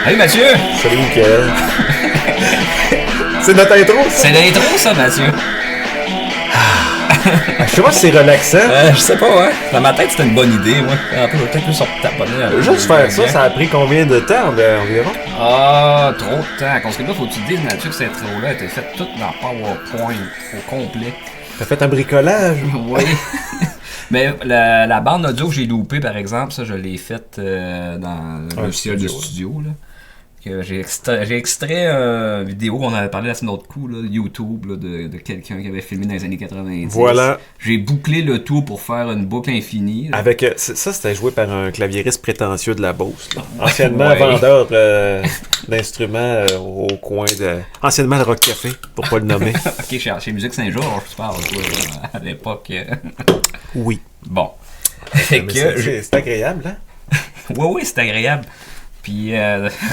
Hey Mathieu! Salut Mickaël. C'est notre intro, ça? C'est l'intro ça, Mathieu. Je sais pas si c'est relaxant. Je sais pas, hein. Dans ma tête, c'était une bonne idée, moi. Un peu, peut-être plus sur taponner. Juste faire ça a pris combien de temps environ? Ah, trop de temps. Parce que là, faut que tu te dises, Mathieu, que cette intro-là a été faite toute dans PowerPoint, au complet. T'as fait un bricolage? Oui. Mais la bande audio que j'ai loupée, par exemple, ça, je l'ai faite dans le logiciel de studio, là. J'ai extrait une vidéo qu'on avait parlé la semaine autre coup, là, YouTube, là, de quelqu'un qui avait filmé dans les années 90. Voilà. J'ai bouclé le tout pour faire une boucle infinie. Là. Avec ça, c'était joué par un claviériste prétentieux de la Beauce. Anciennement Ouais. vendeur d'instruments au coin de... Anciennement le Rock Café, pour pas le nommer. Ok, chez Musique Saint-Georges, je parle, à l'époque. Oui. Bon. Mais c'est agréable, hein? Oui, c'est agréable. Puis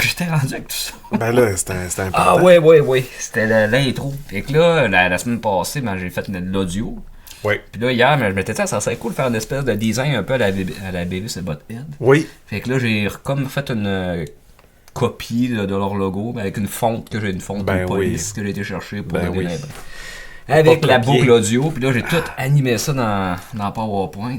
j'étais rendu avec tout ça. Ben là, c'était important. Ah oui. C'était l'intro. Fait que là, la semaine passée, j'ai fait de l'audio. Oui. Puis là, hier, je m'étais dit, ça serait cool de faire une espèce de design un peu à la Beavis et Butthead. Oui. Fait que là, j'ai comme fait une copie là, de leur logo, avec une fonte de police que j'ai été chercher pour donner avec la boucle audio. Puis là, j'ai tout animé ça dans PowerPoint.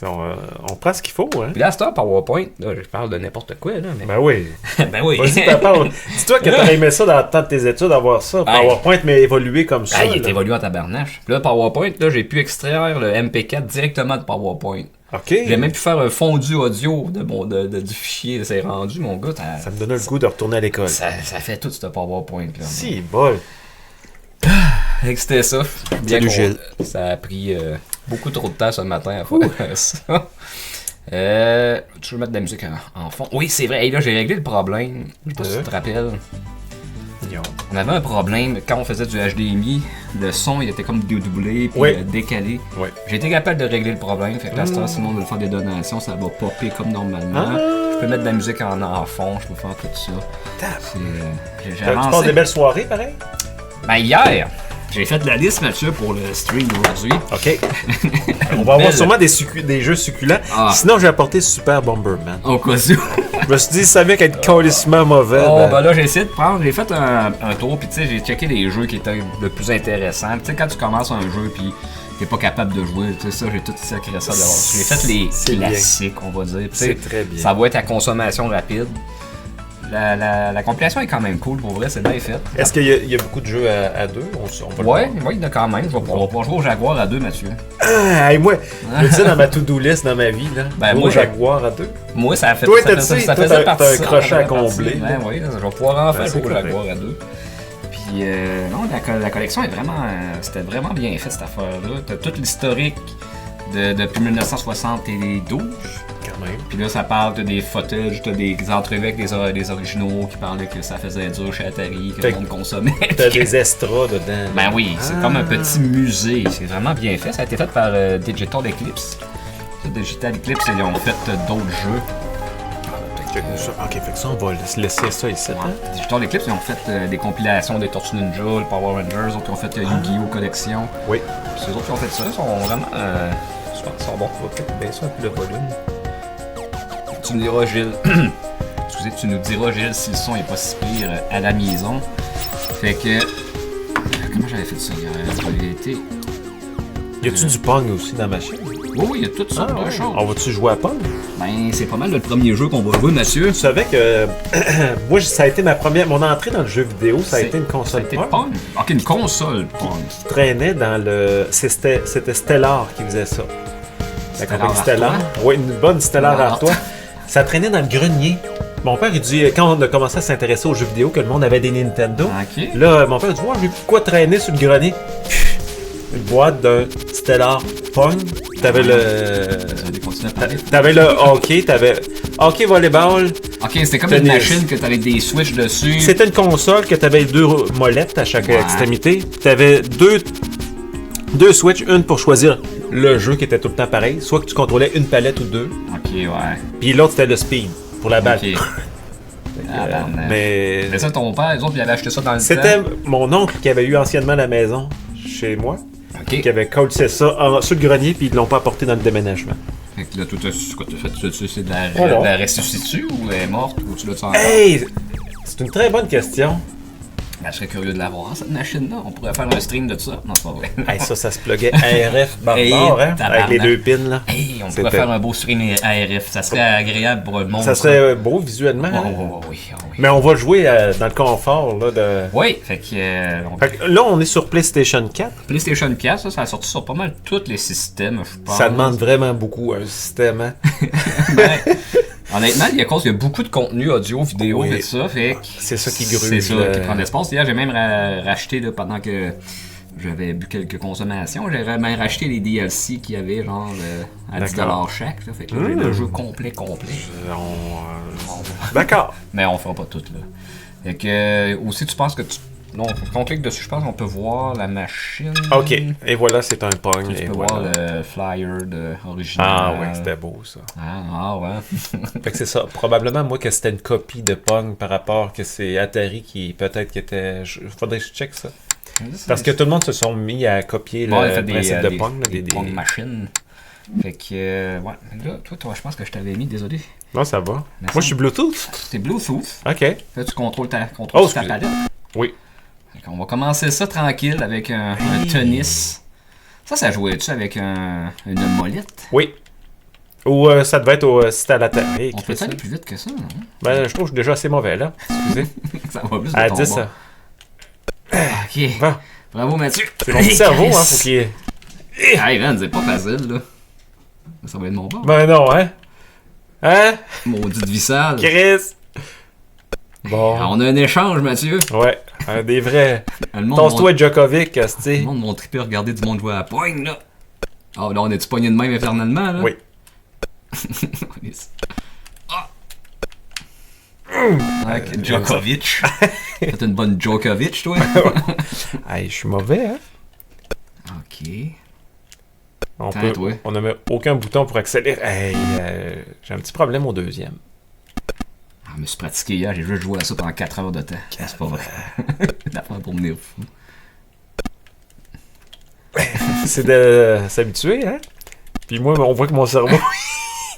On prend ce qu'il faut, hein? Puis là, c'est PowerPoint, là, je parle de n'importe quoi, là. Mais... Ben oui. Ben oui. Vas-y, dis-toi que t'aurais aimé ça dans le temps de tes études, avoir ça. PowerPoint, mais évolué comme ça. Il est évolué en tabarnache. Puis là, PowerPoint, là, j'ai pu extraire le MP4 directement de PowerPoint. OK. J'ai même pu faire un fondu audio du fichier. C'est rendu, mon gars. Ça me donnait le goût de retourner à l'école. Ça fait tout ce PowerPoint-là. Si, bol. Fait que c'était ça. Salut Gilles. Ça a pris beaucoup trop de temps ce matin à faire ça. Tu veux mettre de la musique en fond? Oui, c'est vrai. Hey, là, j'ai réglé le problème. Je sais pas si tu te rappelles. On avait un problème quand on faisait du HDMI. Le son, il était comme dédoublé puis décalé. Oui. J'ai été capable de régler le problème. Fait que là, sinon, de faire des donations, ça va popper comme normalement. Je peux mettre de la musique en fond. Je peux faire tout ça. Tu passes des belles soirées, pareil? Ben, hier... J'ai fait de la liste, Mathieu, pour le stream d'aujourd'hui. OK. On va avoir sûrement des jeux succulents. Sinon, j'ai apporté Super Bomberman. Au cas où. Je me suis dit, ça vient qu'être colissement mauvais. Ben là, j'ai essayé de prendre. J'ai fait un tour, puis tu sais, j'ai checké les jeux qui étaient le plus intéressants. Tu sais, quand tu commences un jeu, puis t'es pas capable de jouer, tu sais, ça, j'ai tout sacré ça d'abord. J'ai fait les classiques, on va dire. C'est très bien. Ça va être à consommation rapide. La compilation est quand même cool, pour vrai, c'est bien fait. Est-ce qu'il y a beaucoup de jeux à deux? Oui, il y en a quand même. On va pouvoir jouer au Jaguar à deux, Mathieu. Moi, je le dis dans ma to-do list dans ma vie, là. Ben, moi, Jaguar à deux. Moi, ça fait toi, ça faisait partie. T'as un crochet à combler. Ben oui, je vais pouvoir en faire jouer au Jaguar à deux. Puis, non, la collection est vraiment... c'était vraiment bien fait, cette affaire-là. T'as tout l'historique depuis 1972. Puis là, ça parle, t'as des footage, t'as des entrevues avec des originaux qui parlaient que ça faisait dur chez Atari, que le monde consommait. T'as des extras dedans. Ben oui, c'est comme un petit musée. C'est vraiment bien fait. Ça a été fait par Digital Eclipse. Digital Eclipse, ils ont fait d'autres jeux. Ok, fait que ça, on va laisser ça ici. Digital Eclipse, ils ont fait des compilations des Tortues Ninja, le Power Rangers, autres qui ont fait Yu-Gi-Oh! Collection. Oui. Puis ces autres qui ont fait ça, ils sont vraiment super. Ils sont bons. On va peut-être baisser un peu le volume. Tu me diras, Gilles. Excusez, tu nous diras, Gilles, si le son est pas si pire à la maison. Fait que. Comment j'avais fait ça hier? J'avais été. Y a-tu du Pong aussi dans ma chaîne? Oui, il y a toutes sortes de choses. On va-tu jouer à Pong? Ben, c'est pas mal le premier jeu qu'on va jouer, monsieur. Tu savais que. Moi, ça a été mon entrée dans le jeu vidéo, ça a été une console Pong. Ok, une console Pong. Qui traînait dans le. C'était Stellar qui faisait ça. La compagnie Stellar. Oui, une bonne Stellar Artois. Ça traînait dans le grenier. Mon père, il dit, quand on a commencé à s'intéresser aux jeux vidéo, que le monde avait des Nintendo, là, mon père, il dit, j'ai vu quoi traîner sur le grenier. Une boîte d'un Stellar Pong. T'avais T'avais le hockey, t'avais hockey volleyball. Ok, c'était comme une machine que t'avais des switches dessus. C'était une console que t'avais deux molettes à chaque extrémité. T'avais deux switches, une pour choisir le jeu qui était tout le temps pareil, soit que tu contrôlais une palette ou deux. Ok, ouais. Puis l'autre c'était le speed pour la balle. Mais ça, ton père, les autres, ils avaient acheté ça dans le temps. C'était mon oncle qui avait eu anciennement la maison chez moi. Qui avait collé ça sur le grenier, puis ils l'ont pas apporté dans le déménagement. Fait que là, tout ce que tu as fait, c'est de la ressuscitue ou elle est morte ou tu l'as tué encore? Hey! C'est une très bonne question. Ben, je serais curieux de l'avoir, cette machine-là. On pourrait faire un stream de ça. Non, c'est pas vrai. Hey, ça se pluguait ARF barbare, hein? Avec les 2 pins, là. Hey, on pourrait faire un beau stream ARF. Ça serait agréable pour le monde. Ça serait beau visuellement. Oui. Mais on va jouer dans le confort, là, de... Oui, fait que là, on est sur PlayStation 4. PlayStation 4, ça a sorti sur pas mal tous les systèmes, je pense. Ça demande vraiment beaucoup, un système, hein? Ben, honnêtement, il y a beaucoup de contenu audio, vidéo et ça, fait que c'est ça qui gruge. C'est ça qui prend de l'espace. D'ailleurs, j'ai même racheté, là, pendant que j'avais bu quelques consommations, j'ai même racheté les DLC qu'il y avait, genre, à 10$ chaque. Là, fait que j'ai le jeu complet. D'accord. Mais on fera pas tout, là. Fait que, aussi, tu penses que non, quand on clique dessus, je pense qu'on peut voir la machine. Ok, et voilà, c'est un pong. Tu peux voir le flyer original. Ah ouais, c'était beau ça. Ah ouais. Fait que c'est ça. Probablement, moi, que c'était une copie de Pong par rapport que c'est Atari qui peut-être qui était. Faudrait que je check ça. Parce que tout le monde se sont mis à copier le principe de Pong. Des Pong machines. Fait que, ouais. Là, toi, je pense que je t'avais mis, désolé. Non, ça va. Moi, je suis Bluetooth. C'est Bluetooth. Ok. Là, tu contrôles ta palette. Oui. On va commencer ça tranquille avec un tennis. Ça jouait-tu avec une molette? Oui. Ou ça devait être si c'était à la télé. On peut aller plus vite que ça, non? Ben, je trouve que je suis déjà assez mauvais, là. Excusez. Ça va plus de à ton 10, bord. Ok. Bon. Bravo, Mathieu. C'est mon petit cerveau, hein, faut qu'il... Hey, man, c'est pas facile, là. Ça va être mon bord. Ben non, hein? Hein? Maudite vissale. Chris! Bon. Alors, on a un échange, Mathieu. Ouais, des vrais. Tons-toi Djokovic, le monde m'ont trippé regarder du monde jouer à la poigne, là. Ah, là, on est-tu pogné de même éternellement, là? Oui. Djokovic. T'es une bonne Djokovic, toi? Hey, je suis mauvais, hein? Ok. On n'a aucun bouton pour accélérer. Hey, j'ai un petit problème au deuxième. Je me suis pratiqué hier, j'ai juste joué à ça pendant 4 heures de temps. C'est pas vrai. D'apprendre pour venir fou. C'est de s'habituer, hein? Puis moi, on voit que mon cerveau,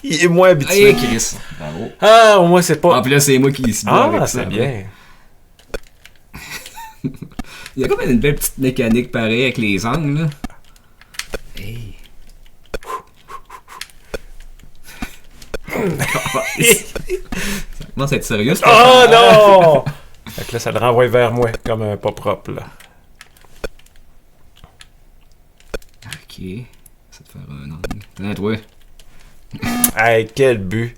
il est moins habitué. Hey, Chris, bravo. Ah, au moins, c'est pas... Ah, puis là, c'est moi qui suis avec ça. Ah, c'est bien. Il y a comme une belle petite mécanique pareille avec les angles, là. Hey. Ça commence à être sérieux, ça. Oh non! Fait que là, ça le renvoie vers moi, comme un pas propre, là. Ok. Ça te faire un angle. Tenez, toi. Hey, quel but!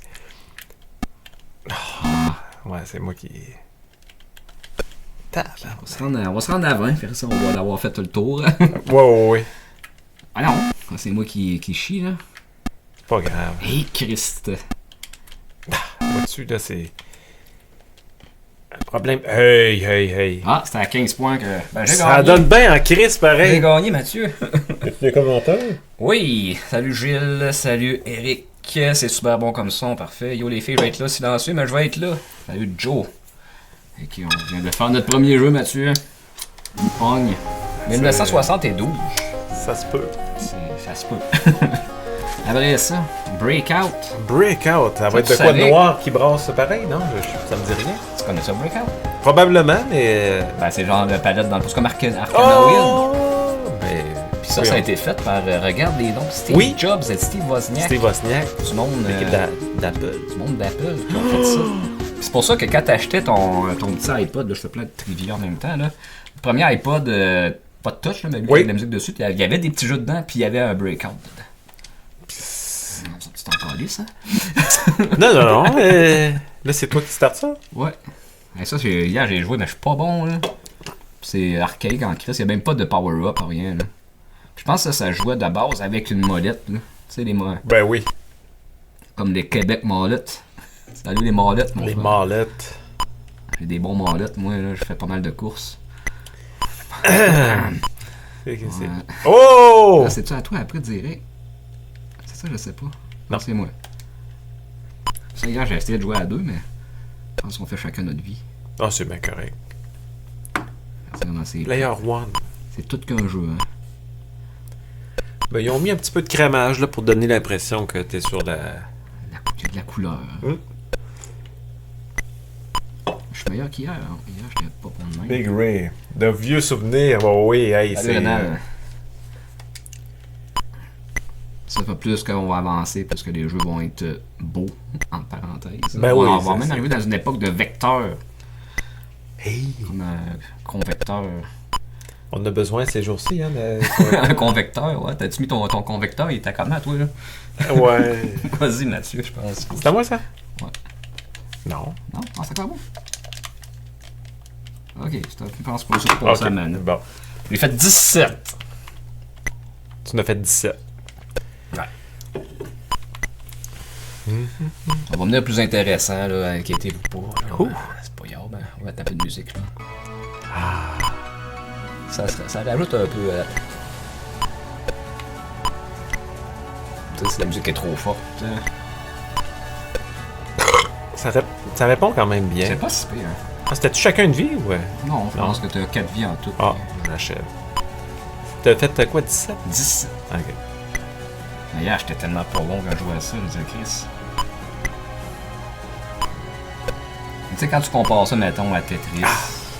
Ouais, c'est moi qui... On va se rendre avant, faire ça, on va l'avoir fait le tour. Ouais. Ah non, c'est moi qui chie, là. C'est pas grave. Hey, Christ! Vois-tu, là, c'est... Un problème... Hey! Ah, c'était à 15 points que... Ben, j'ai ça gagné. donne bien en crise, pareil. J'ai gagné, Mathieu. Y'a-tu des commentaires? Oui! Salut Gilles, salut Eric. C'est super bon comme son, parfait. Yo les filles, je vais être là silencieux, mais je vais être là. Salut Joe. Ok, on vient de faire notre premier jeu, Mathieu. Pong. 1972. Ça se peut. Ça se peut. Après ça, Breakout. Breakout, ça va être de quoi de noir qui brasse pareil, non? Ça me dit rien. Tu connais ça, Breakout? Probablement, mais... Ben, c'est genre de palette dans le pouce comme Arkanoid. Oh! Mais... Puis ça a été fait par, regarde les noms, Steve Jobs et Steve Wozniak. Steve Wozniak. Du monde d'Apple. Du monde d'Apple qui ont fait ça. C'est pour ça que quand t'achetais ton petit iPod, là, je fais plein de trivia en même temps, là. Le premier iPod, pas de touch, là, mais lui, il y avait de la musique dessus, puis il y avait des petits jeux dedans, puis il y avait un Breakout dedans. C'est encore lisse, ça? Non. Là, c'est toi qui startes ça? Ouais. Et ça, hier, j'ai joué, mais je suis pas bon, là. C'est archaïque en crise, il n'y a même pas de power-up, rien, là. Je pense que ça jouait de base avec une molette, là. Tu sais, les molettes. Ben oui. Comme les Québec molettes. Salut les molettes, mon Les frère. molettes. J'ai des bons molettes, moi, là. Je fais pas mal de courses. Oh! C'est-tu à toi après direct? C'est ça, je sais pas. Non, c'est moi. Ça, hier, j'ai essayé de jouer à deux, mais je pense qu'on fait chacun notre vie. Ah, c'est bien correct. C'est vraiment Player One. C'est tout qu'un jeu, hein. Ben, ils ont mis un petit peu de crémage là, pour donner l'impression que t'es sur la... Il y a de la couleur. Je suis meilleur qu'hier. Hein. Hier, je n'étais pas pour de même. Big Ray. De vieux souvenirs. Oh oui, hey, Salut, c'est... Renal. Ça fait plus qu'on va avancer, plus que les jeux vont être beaux, entre parenthèses. Ben on oui, va même c'est- arriver dans une époque de vecteurs, Hey, comme convecteur. on a besoin ces jours-ci, hein. Un convecteur, ouais. T'as-tu mis ton convecteur? Il était comment, toi, là? Ouais. Vas-y, Mathieu, je pense. C'est à moi, ça? Ouais. Non. Non? Ah, c'est quoi bon? Ok, je pense pas ça pour ça, man. Bon. J'ai fait 17. Tu en as fait 17. Ouais. On va venir plus intéressant, là, inquiétez-vous pas. Là. Ouh. C'est pas grave, hein. On va taper de musique, là. Ça rajoute un peu à... Tu sais, si la musique est trop forte, Ça répond quand même bien. c'est pas si pire. Hein. Ah, c'était-tu chacun une vie ou... Non, je pense que t'as 4 vies en tout. Ah, j'achève. T'as fait quoi, 17? 10. Ok. D'ailleurs, j'étais tellement pas bon quand je jouais à ça, je disais, Chris. Tu sais, quand tu compares ça, mettons, à Tetris.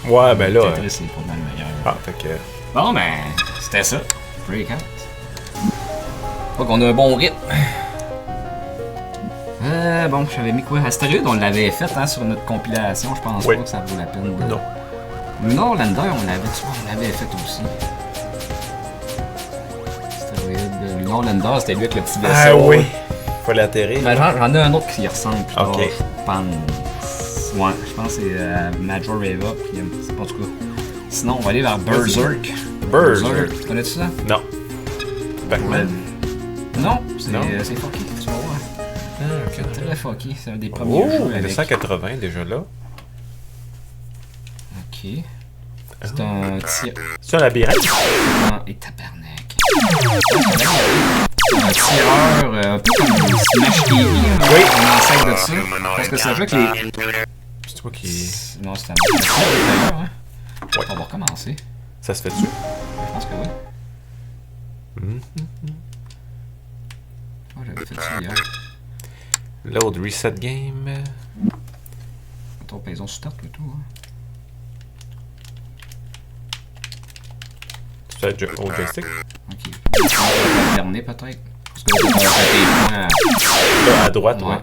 Ouais, ben là... Tetris, c'est pas mal meilleur. Ah, fait que... Bon, ben, c'était ça. Breakout. Pas qu'on a un bon rythme. Bon, j'avais mis quoi? Astéroïde, on l'avait fait hein, sur notre compilation. Je pense Oui. pas que ça vaut la peine. Non. Lunar Lander, on l'avait fait aussi. Astéroïde. Lunar Lander, c'était lui avec le petit vaisseau. Ah oui! Fallait atterrir. Ben, j'en ai un autre qui y ressemble plus tard, Ok. je pense. Ouais, je pense que c'est Major Reva. C'est pas en tout cas. Sinon, on va aller vers Berserk. Berserk. Tu connais-tu ça? Non. Pac-Man. Non, Non. c'est fucky, tu vas voir. Ah, ok. C'est très fucky, c'est un des premiers Oh, jeux avec. 1980 déjà là. Ok. C'est un tir. C'est un labyrinthe? Et tabarnak. Un tireur un peu comme Smash TV. Oui. Un ancêtre de ça. Parce que ça joue avec les. C'est toi qui... Non, c'est un d'ailleurs, hein. Ouais. On va recommencer. Ça se fait dessus? Je pense que oui. Mhm. Oh, j'avais fait ça hier. Load reset game. Attends, paysons start plutôt. Hein. Tu fais au joystick? Ok. On va alterner peut-être. Parce que là, on va faire des Là, à droite, points. ouais.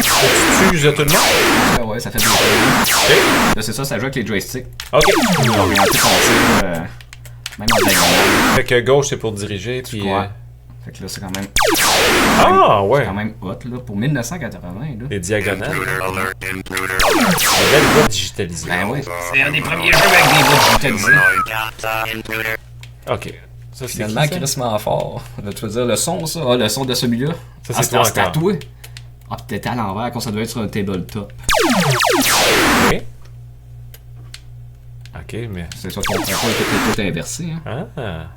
Tu tues tout le monde? Ouais, ouais, ça fait des points. Là, c'est ça, ça joue avec les joysticks. Ok. Tu peux orienter ton tir, même en diagonale. Fait que gauche, c'est pour diriger, puis... Ouais. Fait que là, c'est quand même. Ah, C'est ouais. quand même hot, là. Pour 1980, là. Les diagonales. La belle voie digitalisée. Ben oui. C'est un des premiers jeux avec des voix digitalisées. Ok. Ça, c'est Finalement, qui, ça? crissement fort. Là, tu veux dire le son, ça? Ah, le son de celui-là. Ça, Ah, c'est toi c'était encore. tatoué. Ah, pis t'étais à l'envers, quand ça devait être sur un tabletop. Ok. Ok, mais... C'est ça, ton contrôle était tout inversé, hein. Ah.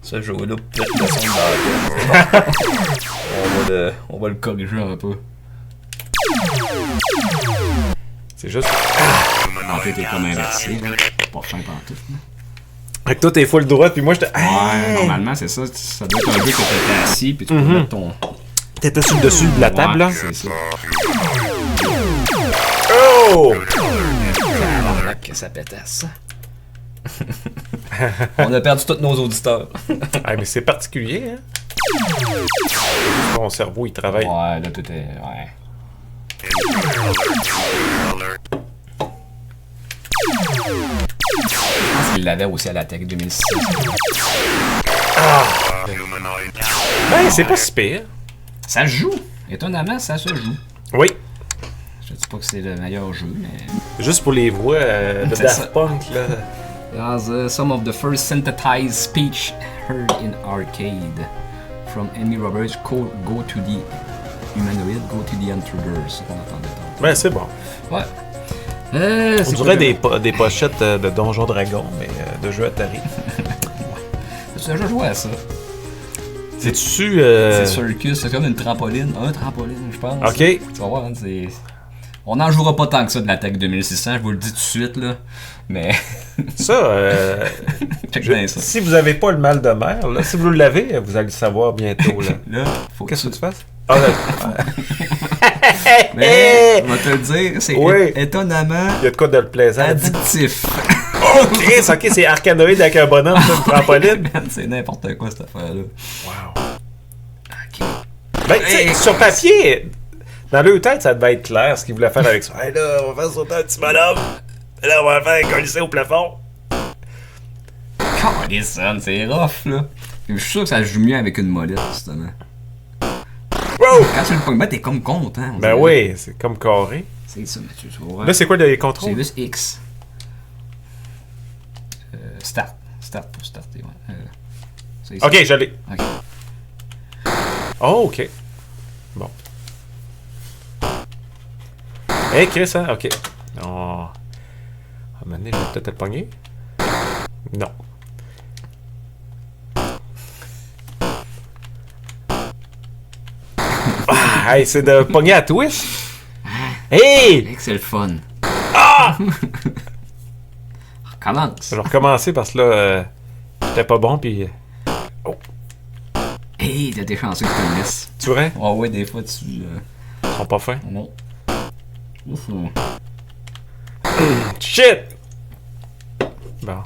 Ce jeu-là, peut-être le son de la tête. On va le corriger un peu. C'est juste... En fait, t'es comme inversé, là. Pas fin pantoute, là. Fait que toi, t'es full droit, puis moi, j'étais... Ouais, normalement, c'est ça. Ça doit être un jeu que t'étais assis, puis tu peux mettre ton... T'étais sur le dessus de la table, là? Ouais, c'est ça. Oh! Tabarnak que ça pétasse. On a perdu tous nos auditeurs. Ah, mais c'est particulier, hein? Mon cerveau, il travaille. Ouais, là, tout est... Ouais. Je pense qu'il l'avait aussi à la Tech 2006. Ben, c'est pas si pire. Ça se joue. Étonnamment, ça se joue. Oui. Je dis pas que c'est le meilleur jeu, mais... Juste pour les voix de C'est ça. Daft Punk, là. As some of the first synthesized speech heard in arcade. From Amy Roberts, go to the humanoid, go to the intruders. C'est ce qu'on entendait tantôt. Ben, c'est bon. Ouais. On dirait des pochettes de Donjon Dragon, mais de jeux Atari. J'ai déjà joué à ça. C'est-tu... C'est Circus, c'est comme une trampoline. Un trampoline, je pense. Ok. Tu vas voir, hein, c'est... On n'en jouera pas tant que ça de l'attaque 2600, je vous le dis tout de suite, là. Mais... Ça, Check bien ça. si vous avez pas le mal de mer, là, si vous l'avez, vous allez le savoir bientôt, là. Là, faut Qu'est-ce que tu fasses? Ah, Mais, on va te le dire, c'est Oui. étonnamment il y a de quoi de le plaisant. addictif. Oh, Chris, ok, c'est Arcanoïde avec un bonhomme, c'est une trampoline. Man, c'est n'importe quoi, cette affaire-là. Wow. Ok. Ben, tu sais, Hey, sur papier, dans leur tête, ça devait être clair ce qu'ils voulaient faire avec ça. Hey, là, on va faire sauter un petit bonhomme. Et là, on va le faire coller au plafond. Calissane, c'est rough, là. Je suis sûr que ça joue mieux avec une molette, justement. Wow! Quand tu le pognes, t'es comme content. on Ben dirait. oui, c'est comme carré. C'est ça, Mathieu, tu vas voir. Là, c'est quoi les C'est contrôles? juste X. Start. Start pour starter, ouais. C'est ça. Ok, je l'ai. Ok. Oh, ok. Bon. Hey, Chris, hein? Ok. Oh. À un moment donné, je vais peut-être le pogner. Non. Ah, hey, c'est de pogner à twist. Hey! Hey, que c'est le fun. Ah! Recommence. Je vais recommencer parce que là, j'étais pas bon, puis... Oh, Hey, t'as été chanceux que tu le laisses. tu vois? Oh, ouais, des fois, tu. Ils sont pas fins. Non. Ouf. Shit! Bon.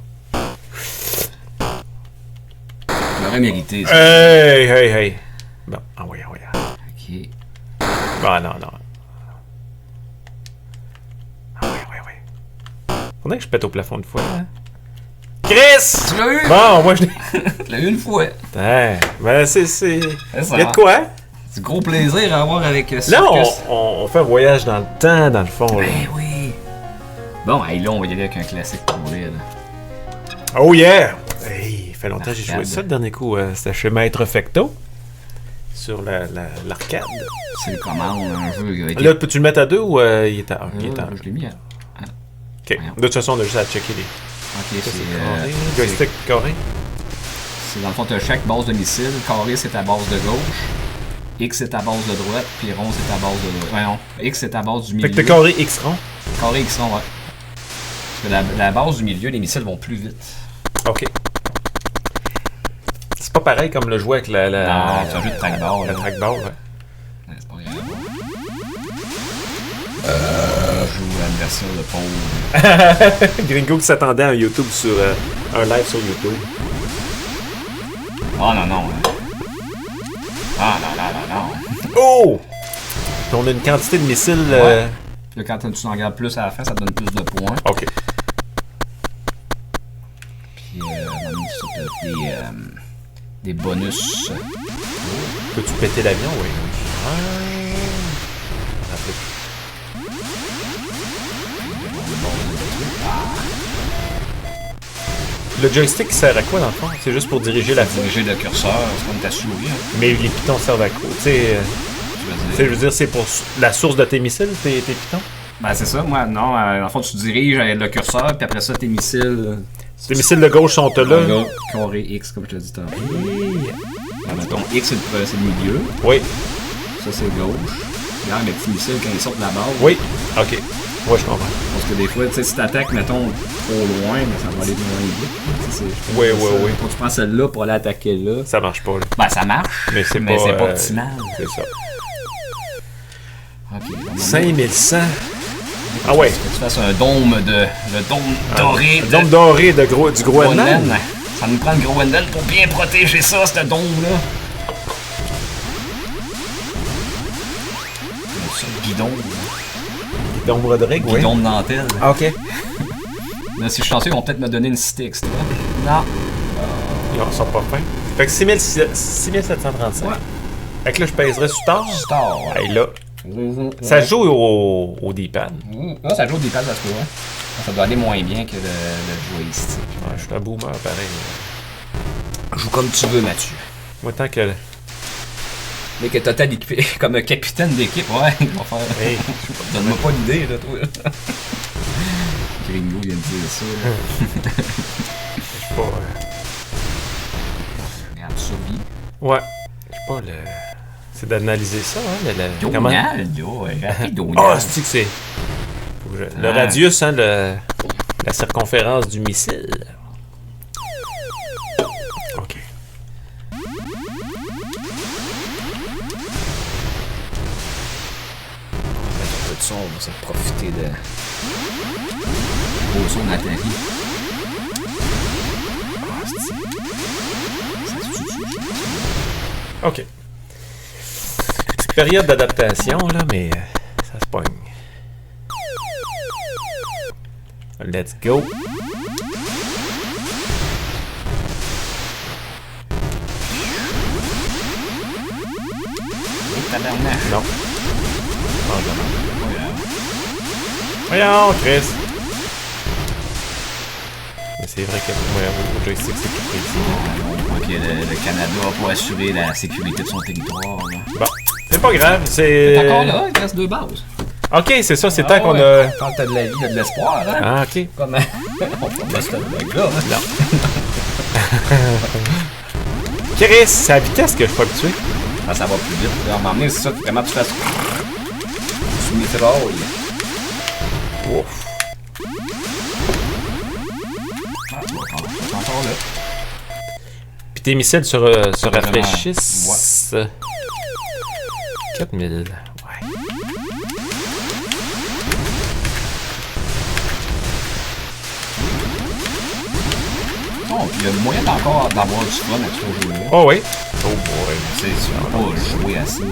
J'aurais mérité ça. Hey, hey, hey. Bon, ah oui, ah oui. Ok. Bon, non, non. Ah oui, oui, oui. Faudrait que je pète au plafond une fois, hein? Chris! Tu l'as eu? Bon, moi, je l'ai... Tu l'as eu une fois. Putain, ben, c'est... C'est ça. Il y a de quoi, hein? C'est gros plaisir à avoir avec Là, Circus. on fait un voyage dans le temps, dans le fond, là. Ben oui. Bon, hey, là, on va y aller avec un classique pour lui, là. Oh yeah! Hey, il fait longtemps que j'ai joué Arcade. ça le dernier coup. C'était chez Maître Fecto. Sur l'arcade. C'est le commande, un jeu qui a été. Là, peux-tu le mettre à 2 ou il est à 1? Il est à 1. Je l'ai mis à. Ok. De toute façon, on a juste à checker les. Ok, Ça, c'est. c'est carré. Joystick carré. C'est dans le fond, tu as chaque base de missile. Carré, c'est ta base de gauche. X, c'est ta base de droite. Puis rond, c'est ta base de droite. Ouais, non. X, c'est ta base du milieu. Fait que t'as carré X rond. Carré, X, rond, ouais. Parce que la base du milieu, les missiles vont plus vite. Ok. C'est pas pareil comme le jouet avec la. Non, c'est un jeu de trackball, La là. trackball, ouais. Ouais, c'est pas grave. Je joue à une version de pauvre. Gringo qui s'attendait à un YouTube sur. Un live sur YouTube. Oh non, non. Hein. Ah non, non, non, non. Oh! Puis on a une quantité de missiles. Ouais. Là, quand tu en regardes plus à la fin, ça te donne plus de points. Ok. Puis, des bonus. Peux-tu péter l'avion? Oui. Le joystick sert à quoi dans le fond? C'est juste pour diriger la fouille. Diriger le curseur, c'est comme ta souris. Hein, Mais les pitons servent à quoi? Tu sais, tu veux je veux dire, c'est pour la source de tes missiles, tes pitons? Ben, c'est ça, moi, non. Dans le fond, tu diriges le curseur, puis après ça, tes missiles. Tes missiles de gauche sont là. Carré X, comme je te dis tantôt. Mettons, X, c'est le milieu. Oui, Ça, c'est gauche. Regarde, les petits missiles, quand ils sortent de la base. oui, ok. Ouais, je comprends. Parce que des fois, tu sais, si t'attaques, mettons, trop loin, mais ça va aller moins vite. Tu sais, Oui, c'est oui, ça. oui. Quand tu prends celle-là pour aller attaquer là, Ça marche pas, là. ben ça marche, Mais c'est pas, optimal. C'est ça. Ok, donc, 5100. Ah ouais. que tu fasses un dôme le dôme doré. Un dôme doré de du Groenland. Groenland. Ça nous prend le Groenland pour bien protéger ça, ce dôme-là. C'est le guidon. Dôme Roderick, oui. Guidon de dentelle. Ah, ok. Là, si je suis chanceux, ils vont peut-être me donner une cité extra. Non. Ils sont pas fins. Fait que 6735. Ouais. Fait que là, je pèserais sur tard. Star, ouais. Hey, là. Ça joue au D-pad. Là, ça joue au D-pad, ça se trouve. Ça doit aller moins bien que le joystick. Ouais, je suis un boomer, pareil. Joue comme tu veux, Mathieu. Moi, tant que... Mais que Total équipé comme capitaine d'équipe, ouais, il va faire. Hey. Donne-moi pas l'idée, là, toi. Gringo vient de dire ça. Je sais pas... Regarde, survie. Ouais. Je sais pas, c'est d'analyser ça, hein, Donald, rapido. Ah, c'est que c'est... Faut que le radius, hein, la circonférence du missile. OK. son, on va se profiter de. Beau son d'Atari. Ok. Petite période d'adaptation, là, mais ça se pogne. Let's go. Non. Voyons, Chris. Mais c'est vrai que moi, au joystick, c'est plus précis. On voit que le Canada pour assurer la sécurité de son territoire. Là. Bon, c'est pas grave, T'es c'est... encore là, il te reste 2 bases. Ok, c'est ça, c'est temps qu'on a... Quand t'as de la vie, t'as de l'espoir, hein? Ah, ok. Comme... on prend ce bug-là, hein? Non. Chris, c'est à la vitesse que je suis pas habitué. Ah, ça va plus vite. À un moment donné, c'est ça, vraiment, tu fasses... sous-métrole. Ouf. Ah, encore là. Puis tes missiles se rafraîchissent. 4000. Ouais. Bon, puis il y a moyen encore d'avoir du fun avec ce jeu-là. Oh oui. Oh boy. Tu vas pas jouer à ça.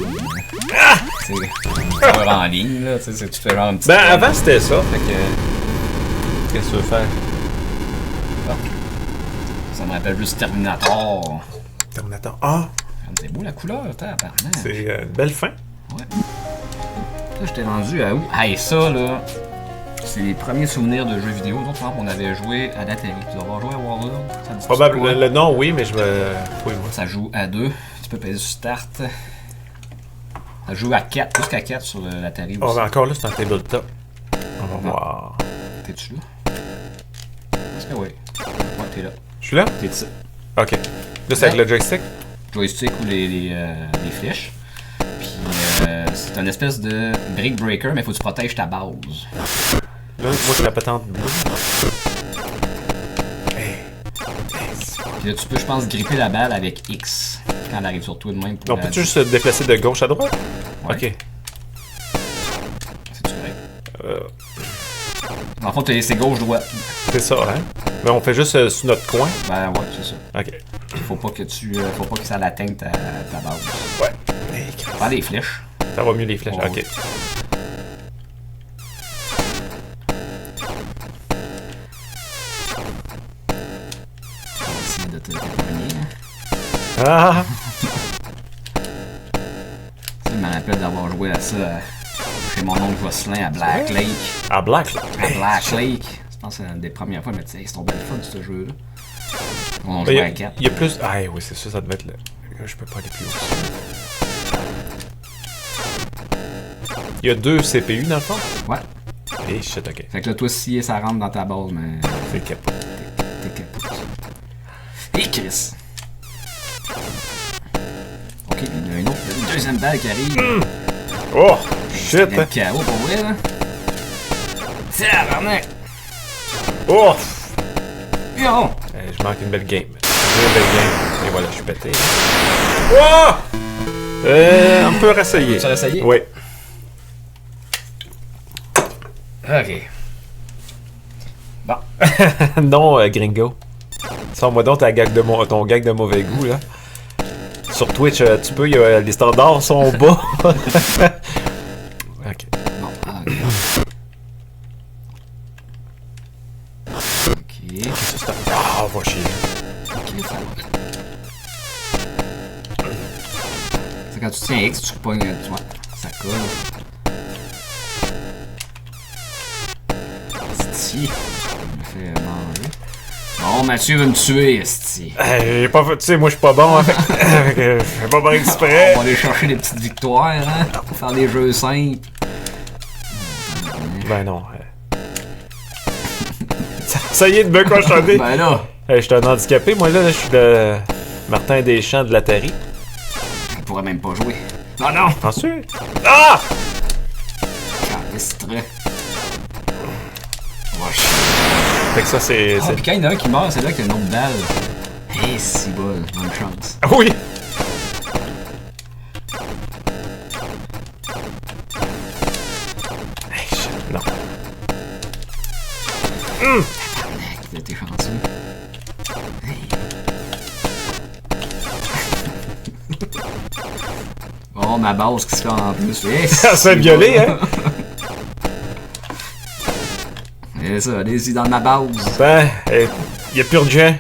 Tu sais, en ligne, là. Tu sais, tu fais genre un petit. Ben, avant, c'était ça. Fait que. Qu'est-ce que tu veux faire? Ça me rappelle juste Terminator. Terminator. Ah! C'est beau la couleur, apparemment. C'est une belle fin. Ouais. Là, j'étais rendu à où? Hey, ça, là. C'est les premiers souvenirs de jeux vidéo. Donc, par exemple, on avait joué à l'Atari. Tu dois avoir joué à Warlord. Ça dit Probablement. Le nom, oui, mais je me. Oui, moi. Ça joue à 2. Tu peux payer sur Start. Ça joue à 4. Jusqu'à 4 sur l'Atari. Oh, ben encore là, c'est un tabletop. On va voir. T'es-tu là? Est-ce que oui? Ouais, t'es là. Je suis là? T'es ici. Ok. Là, c'est avec le joystick? Joystick ou les flèches. Puis c'est une espèce de brick breaker, mais faut que tu protèges ta base. Là, moi, c'est la patente bleue. Puis là, tu peux, je pense, gripper la balle avec X quand elle arrive sur toi de même. On peut juste se déplacer de gauche à droite? Ouais. Ok. C'est-tu correct? Dans le fond, c'est gauche-droite. C'est ça, hein? Mais on fait juste sous notre coin. Ben ouais, c'est ça. Ok. Faut pas que ça l'atteigne ta base. Ouais. Prends les flèches. Ça va mieux les flèches. Oh, ok. On va essayer de te terminer. Ah! Ça me rappelle d'avoir joué à ça chez mon oncle Jocelyn à Black Lake. À Black. À Black Lake. Je pense que c'est une des premières fois, mais tu sais, c'est tombé le fun ce jeu-là. On Il jouait à 4. y a plus. Ah oui, c'est ça, ça devait être le. Je peux pas aller plus haut. Il y a 2 CPU dans le fond? Ouais. Et shit, ok. Fait que là, toi, si ça rentre dans ta base, mais. C'est capot. T'es capote. Et Chris! Ok, il y en a une autre. Il y a une deuxième balle qui arrive. Oh! Shit! Il y a le KO pour vrai, là. C'est la barnaque! Oh! Yo! Je manque une belle game. Une belle game. Et voilà, je suis pété. Oh! On peut réessayer. Tu vas réessayer? Oui. Ok. Bon. Non, gringo. Sors-moi donc ton gag de mauvais goût, là. Sur Twitch, tu peux, les standards sont bas. Ok. Bon, ok. Ok. Ah, va chier. Ok, ça va. C'est quand tu tiens X, tu pognes, tu vois, ça colle. Esti. Il me fait manger. Bon, Mathieu veut me tuer, Esti. J'ai pas fait, tu sais, moi je suis pas bon, fait que je fais pas par exprès. On va aller chercher des petites victoires, hein, pour faire des jeux simples. Ben non. Ça y est de me cochonner. Ben là. Je suis un handicapé, moi là, je suis le Martin Deschamps de l'Atari. Je pourrais même pas jouer. Non, non! Ensuite. Ah! Calestre. Oh, chier. Fait que ça, c'est. Ah, puis quand il y en a un qui meurt, c'est là qu'il y a une autre balle. Hey, si bol, bonne chance. Ah oui! Oh, ma base qui se fait en plus. Ça se fait violer, hein? C'est ça, allez-y dans ma base. Ben, y a plus de gens.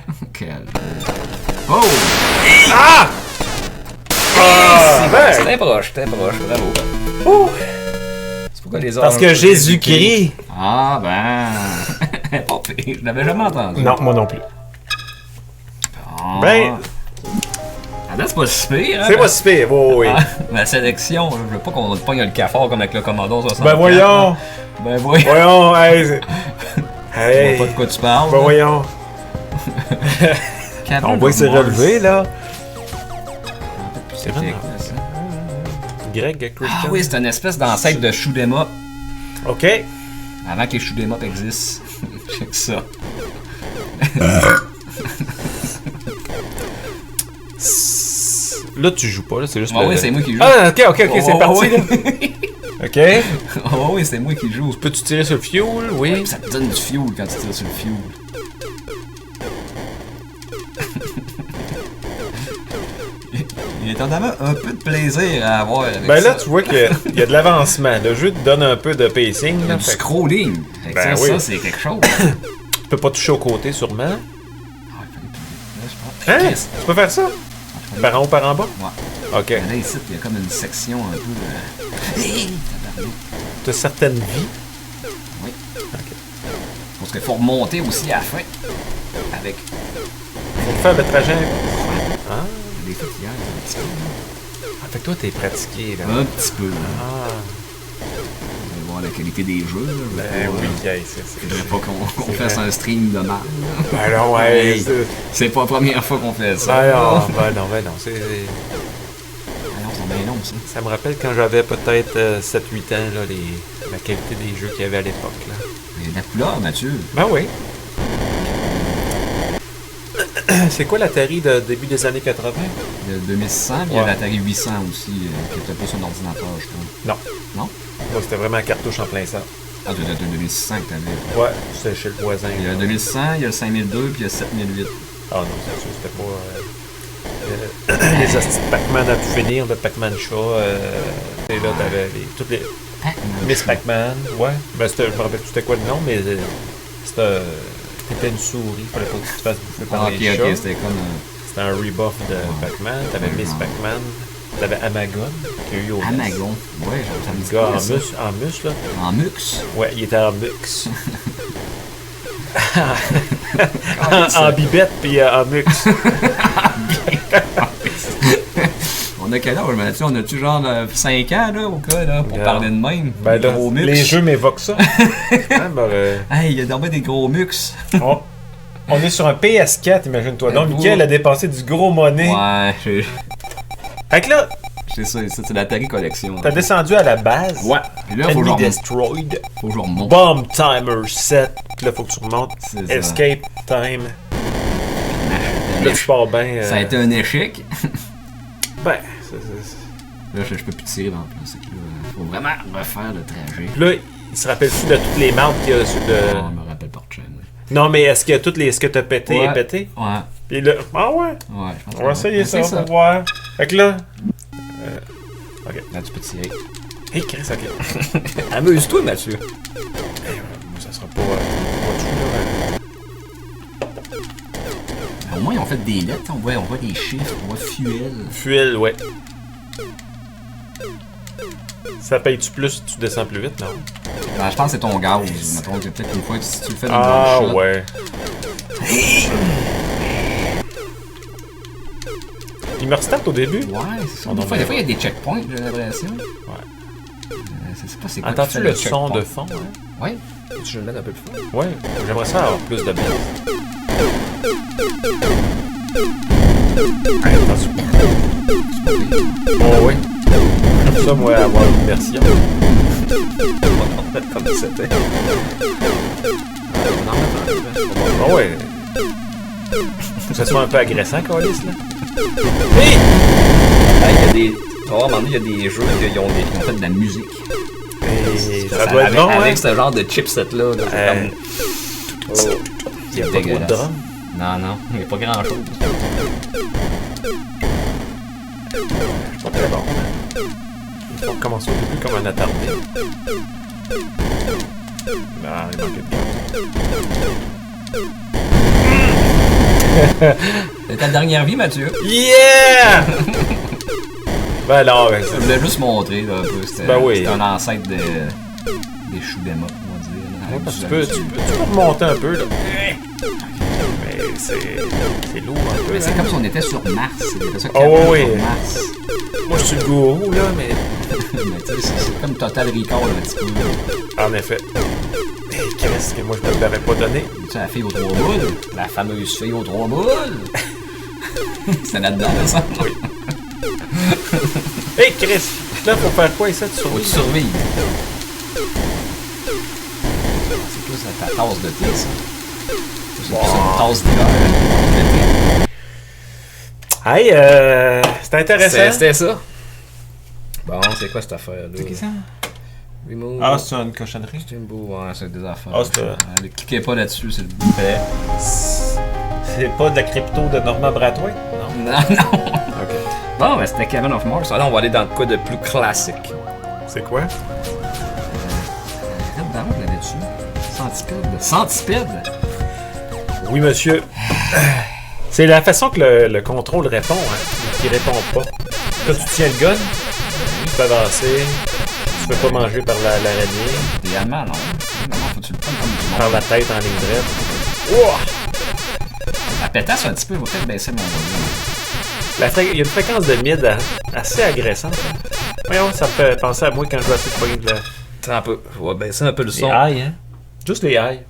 Oh! Ah! Ben! C'était proche, bravo. Oh! C'est pourquoi les Parce que Jésus-Christ. Ah, ben. Pas pire, je l'avais jamais entendu. Non, moi non plus. Ah. Ben. Ah, là, c'est pas si pire, hein? C'est pas si pire, oui. Ah, ma sélection, je veux pas qu'on pogne le cafard comme avec le Commodore 64. Ben voyons! Hein. Ben voyons! Voyons, hey! Je Hey! vois pas de quoi tu parles. Ben voyons! On va se relever, là! C'est vraiment ça. Greg Christian. Ah oui, c'est une espèce d'ancêtre de shoot 'em up. OK. Avant que les shoot 'em up existent. Check ça. Là, tu joues pas, là, c'est juste. Ah oui, c'est moi qui joue. Ah, ok, c'est parti, là. Ok. Oh oui, c'est moi qui joue. Peux-tu tirer sur le fuel? Oui. Ça te donne du fuel quand tu tires sur le fuel. Il y a étonnamment un peu de plaisir à avoir avec Ben ça. là, tu vois qu'il y a de l'avancement. Le jeu te donne un peu de pacing. Il y a Là, du fait... scrolling. Fait que Ben ça, oui. ça, c'est quelque chose. Tu peux pas toucher au côté, sûrement. Ah, il fallait plus- là, je pense. Hein? Chris. Tu peux faire ça? Par en haut, par en bas? Ouais. Ok. Mais là, ici, il y a comme une section un peu. Tabarnak. Tu as certaines vies. Oui. Ok. Parce qu'il faut remonter aussi à la fin. Avec Faut faire le trajet. Ah. des fois hier, un petit peu. Ah, fait que toi, t'es pratiqué, là. Un petit peu. Là. Ah. On va voir la qualité des jeux. Là. Je veux Ben pas, oui, hey, c'est... faudrait pas qu'on c'est fasse vrai. un stream de mal. Ben non, ouais. Hey, c'est pas la première fois qu'on fait ça. Ben non, c'est... Ah non, c'est bien long, ça. Ça me rappelle quand j'avais peut-être 7-8 ans, là, la qualité des jeux qu'il y avait à l'époque, là. Mais la couleur, Mathieu. Ben oui. C'est quoi l'Atari de début des années 80? Il y a 2100, puis il y a Ouais. l'Atari 800 aussi, qui était plus un ordinateur, je trouve. Non. Non? Moi, c'était vraiment un cartouche en plein ça. Ah, tu as 2600 que t'avais. Ouais, c'était chez le voisin. Il y a le 2100, il y a le 5002, puis il y a le 7008. Ah non, c'est sûr, c'était pas... les hosties de Pac-Man à tout finir, le Pac-Man chat, et là, t'avais toutes les... Miss Pac-Man, ouais. Ben, je me rappelle plus c'était quoi le nom, mais c'était... T'étais une souris, fallait pas que tu te fasses bouffer par Ah, les ok, chats. c'était comme C'était un rebuff de Pac-Man. T'avais Miss Pac-Man. T'avais Amagon, qu'il y a eu au NES. Amagon. Ouais, ça me Le dit gars quoi, ça? en mus, là. En mux. Ouais, il était en mux. en bibette, puis en mux. On a quel âge, Mathieu? On a-tu genre 5 ans, là, au cas, là, pour Regarde. parler de même? Ben Des là, gros mux. les jeux m'évoquent ça. Hein, ben, Hey, il y a d'abord des gros mux. on est sur un PS4, imagine-toi. Donc, Vous- Mickaël a dépensé du gros monnaie. Ouais, Fait que là, c'est ça, c'est l'Atari Collection. t'as descendu à la base. Ouais. Et là, faut que je Enemy remonte. Destroyed. Faut que je remonte. Bomb Timer 7. Là, faut que tu remontes. C'est ça. Escape Time. Un Là, échec. tu pars bien. Ça a été un échec. Ben, Là, je peux plus tirer en plus. C'est que là, faut vraiment refaire le trajet. Là, il se rappelle-tu de toutes les marques qu'il y a sur Oh, le... je me rappelle pas de chaîne. Non, mais est-ce que toutes les... ce que t'as pété est pété? Ouais. Puis là... Ah ouais? Ouais, je pense On va essayer ça, c'est pour voir. Fait que là... Là, tu peux tirer. Hé, Chris, ok. Amuse-toi, Mathieu. Ça sera pas... pas tout, Au moins, ils ont fait des lettres. On voit des chiffres. On voit fuel. Fuel, ouais. Ça paye-tu plus si tu descends plus vite, non? Ben, je pense que c'est ton gaz. Mettons que peut-être une fois que si tu le fais dans Ah le shot. ouais. Il me restart au début? Ouais, c'est ça. On Des en fois, verra. il y a des checkpoints, j'ai l'impression. Ouais. C'est pas c'est quoi. Entends-tu qui fait le checkpoint? son de fond, hein? Ouais. Tu le mets un peu plus fort. Ouais, j'aimerais ça avoir plus de baisse. Hey, attention. Oh oui. Comme ça, moi, avoir une version. Comme c'était. On en met un peu. Ah ouais. Faut que ça soit un peu agressant, Calis, là. Hey! Il y a des. Tu vas voir, à un moment donné, il y a des jeux qui ont fait de la musique. Et ça doit être avec, bon, hein? avec ce genre de chipset-là. Là, c'est comme... Il y a pas trop de dégueulasse. drum. Non, non, il n'y a pas grand-chose. C'est pas très bon. On commence au début comme un attardé. Ben, il manquait de C'est ta dernière vie, Mathieu. Yeah! Ben non, ben Je voulais juste montrer là, un peu. C'était un ancêtre des Shoot'em Up, on va dire. Ouais, parce que tu peux remonter un peu, là. Mais c'est lourd un peu. Mais c'est hein? comme si on était sur Mars. C'était ça Oh oui. sur Mars. Moi, je suis le gourou, là, mais... Mais tu sais, c'est comme Total Recall, un petit peu. En effet. Mais qu'est-ce que moi, je ne l'avais pas donné? Tu sais, la fille aux 3 boules? La fameuse fille aux 3 boules? C'est là-dedans, ça? Oui. Hey, Chris! Là, faut faire quoi, ça? Faut que tu survives. C'est plus ta tasse de thé, ça. C'est plus une tasse d'hiver. Hey, c'était intéressant. C'était ça. Bon, c'est quoi cette affaire-là? C'est qui ça? Remove. Ah, c'est une cochonnerie? C'est une beau, ouais, c'est des affaires. Ah, c'est... Ne cliquez pas là-dessus, c'est le bouffet. C'est pas de la crypto de Normand Bratois? Non. Non, non. Ok. Bon, ben c'était Kevin of Mars. Là, on va aller dans le quoi de plus classique. C'est quoi? Regarde dans où là-dessus. Centipède. Centipède? Oui, monsieur. C'est la façon que le contrôle répond, hein, qui répond pas. Là, tu tiens le gun, tu peux avancer, tu peux pas manger par l'araignée. Idéalement, non. Non, faut que tu le prennes comme du monde. Par la tête en ligne droite. Ouah! La pétasse un petit peu, il va peut-être baisser mon volume. Il y a une fréquence de mid assez agressante. Hein. Voyons, ça me fait penser à moi quand je vais essayer de pogner de la... Un peu. Je vais baisser un peu le son. Les highs, hein? Juste les highs.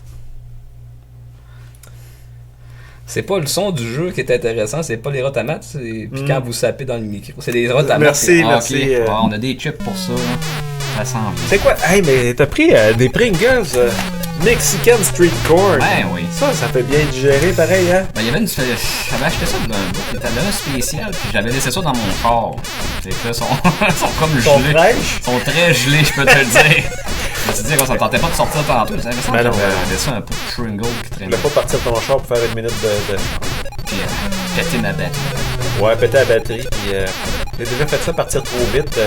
C'est pas le son du jeu qui est intéressant, c'est pas les rotamates, c'est puis quand vous sapez dans le micro. C'est les rotamates. Merci, merci. Okay. Ah, on a des chips pour ça. Là. Ça sent bien. C'est quoi? Hey, mais t'as pris des Pringles Mexican Street Corn. Ben oui. Ça fait bien digérer, pareil, hein? Ben, il y avait j'avais acheté ça d'un bout. T'avais un spécial, puis j'avais laissé ça dans mon char. C'est que là, sont comme gelés. Ils sont très gelés, je peux te le dire. Je me suis dit, ça me tentait pas de sortir tantôt. Ça me semble que j'avais laissé un peu de Pringle qui traînait. Tu voulais pas partir de ton char pour faire une minute de... Puis péter ma batterie. Ouais, péter la batterie, puis j'ai déjà fait ça partir trop vite.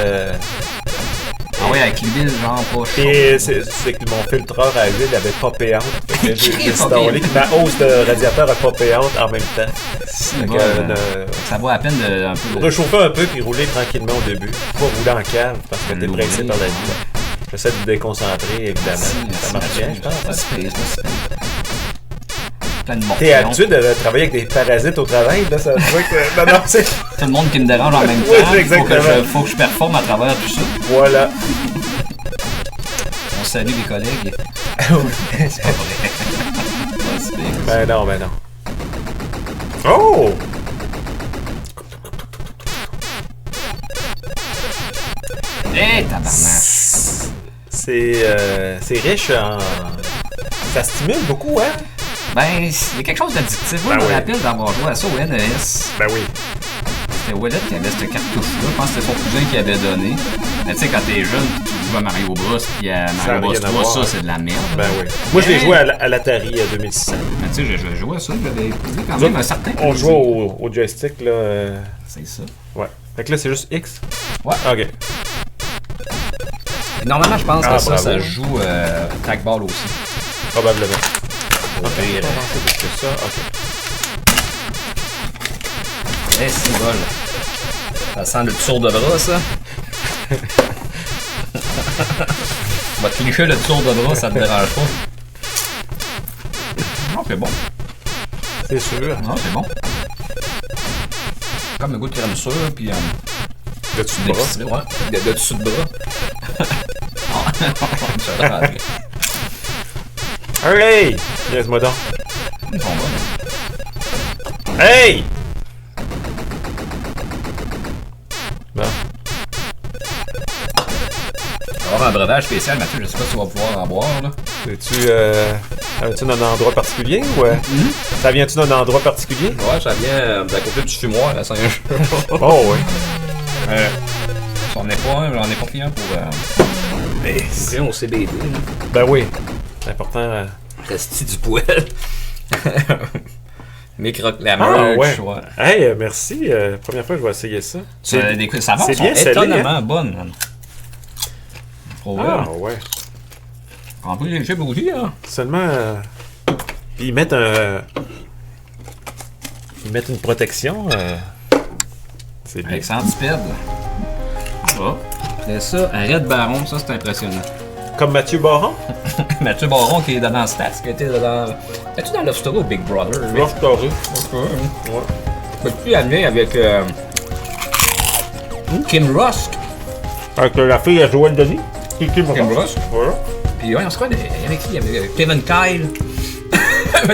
Ah ouais, avec l'huile, genre pas chaud. Et c'est que mon filtreur à huile avait popé out. J'ai installé que ma hausse de radiateur a popé out en même temps. Ça vaut la peine de un peu réchauffer un peu puis rouler tranquillement au début. Pas rouler en cave parce que t'es pressé par la vie. J'essaie de me déconcentrer, évidemment. Ça marche bien, je pense. T'es habitué de travailler avec des parasites au travail, là, ça se voit que... Non, c'est... Tout le monde qui me dérange en même temps. Oui, exactement. Faut que je performe à travers tout ça. Voilà. On salue les collègues. C'est pas vrai. Ben non. Oh! Hé, tabarnak! C'est riche en... Ça stimule beaucoup, hein? Ben, il y a quelque chose d'addictif. Moi, je me rappelle d'avoir joué à ça au NES. Ben oui. C'était Wallet qui avait cette cartouche-là. Je pense que c'était son cousin qui avait donné. Mais tu sais, quand t'es jeune, tu joues à Mario Bros. Puis à Mario Bros 3, ça, c'est de la merde. Ben oui. Moi, je l'ai joué à l'Atari 2600. Mais tu sais, je jouais à ça. J'avais quand même un certain plaisir. On jouait au joystick, là. C'est ça. Ouais. Fait que là, c'est juste X? Ouais. OK. Normalement, je pense que ça joue trackball aussi. Probablement. Ok, plus que ça. OK. Eh, c'est bon. Ça sent le tour de bras, ça. On va clicher le tour de bras, ça te dérange pas. Non, c'est bon. C'est sûr. Non, c'est bon. Comme le goût de crème sûre, puis... de dessous de bras. Ouais, de dessous de bras. Hey! Laisse-moi donc. Ils sont bons. Hey! Bon. On va avoir un breuvage spécial, Mathieu, je sais pas si tu vas pouvoir en boire, là. Viens-tu d'un endroit particulier ou... Ça vient-tu d'un endroit particulier? Ouais, ça vient d'à côté du fumoir à Saint-Jean. Oh, oui. J'en ai pas pris un pour... Mais... au CBD, là. Ben oui. C'est important... Resti du poêle. La merch, ouais. Hey, merci. Première fois que je vais essayer ça. Ça va, sont étonnamment bonnes. Man. Pour Ah, eux. ouais. En plus, les chips aussi, hein. Seulement. Ils mettent un. Ils mettent une protection. C'est bien. Avec centipède. Ah. C'est ça, un Red Baron, ça c'est impressionnant. Comme Mathieu Baron. Mathieu Baron qui est dans Stats, qui était dans. Es-tu dans Love Story ou Big Brother? Love Story. Ouais. Peux-tu amener avec Kim Rusk? Avec la fille à Joël Denis. Kim Rusk. Voilà. Puis ouais, on se croit avec qui? Avec Kevin Kyle.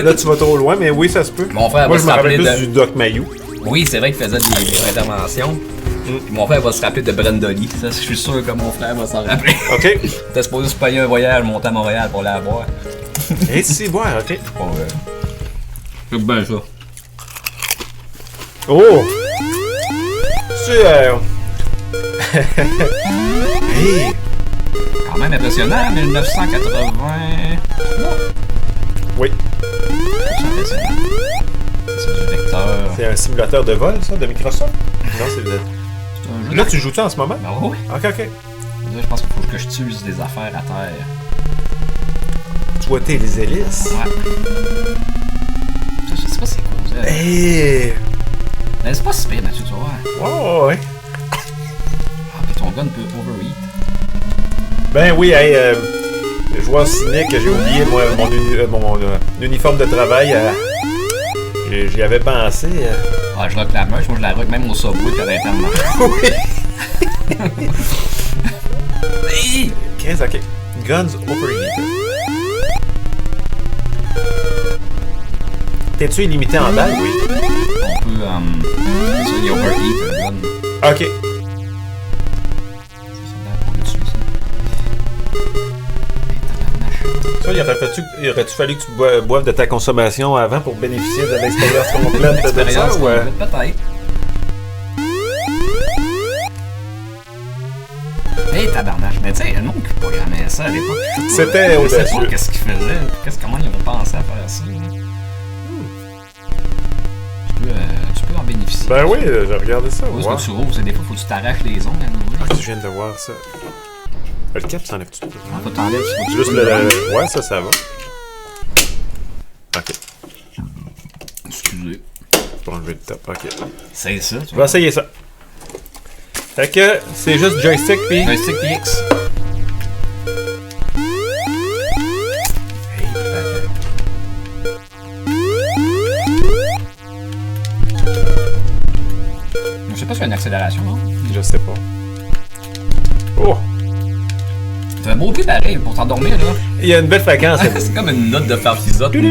Là, tu vas trop loin, mais oui, ça se peut. Mon frère Moi, va je se me rappelle rappeler plus du Doc Mayou. Oui, c'est vrai qu'il faisait des interventions. Puis mon frère va se rappeler de Brendoli. Ça, je suis sûr que mon frère va s'en rappeler. OK. T'es supposé se payer un voyage, monter à Montréal pour la boire. Et si, boire, OK. Oh, c'est bien ça. Oh! C'est. Hey! Quand même impressionnant, 1980. Oui. C'est impressionnant. C'est du vecteur. C'est un simulateur de vol, ça, de Microsoft? Non, c'est le. C'est un jeu. Là, tu joues-tu en ce moment? Ben oui. OK, OK. Là, je pense qu'il faut que je tue des affaires à terre. Tu vois tes les hélices? Ouais. Ça, je sais pas c'est quoi ça. Hey! Mais c'est pas si pire, Mathieu, tu vois. Oh, ouais. Ah, puis ton gun peut overheat. Ben oui, hey, joueur cynique, j'ai oublié moi, mon uniforme de travail. J'y avais pensé. Ah, je rock la merch, moi je la rock même au Subway puis à l'Intermarché. Oui! Hey! 15, ok. Guns overheated. T'es-tu illimité en balles? Oui. On peut, c'est ça, il overheat le gun. Ok. Ça, il aurait-tu fallu que tu boives de ta consommation avant pour bénéficier de l'expérience complète de ça? Ou, Peut-être. Hey, tabarnache. Mais tu sais, le monde qui programmait ça à l'époque, C'était je sais audacieux. pas qu'est-ce qu'ils faisaient, comment ils ont pensé à faire ça. Tu peux en bénéficier. Ben oui, j'ai regardé ça. Où est-ce Wow. que tu rouvres? C'est des fois, faut que tu t'arraches les ongles à nouveau. Ok, je viens de voir ça. Le cap, t'enlèves-tu? Ah, faut t'enlèves, faut que tu Juste le. Ouais, ça va. Ok. Excusez. Pour enlever le top, ok. C'est ça, tu Je vais vois. essayer ça. Fait que c'est juste joystick puis. Un stick PX. Je sais pas si c'est une accélération, non? Je sais pas. Oh! C'est un beau prix pareil pour t'endormir, là. Il y a une belle fréquence. C'est comme une note de farcisote. Non,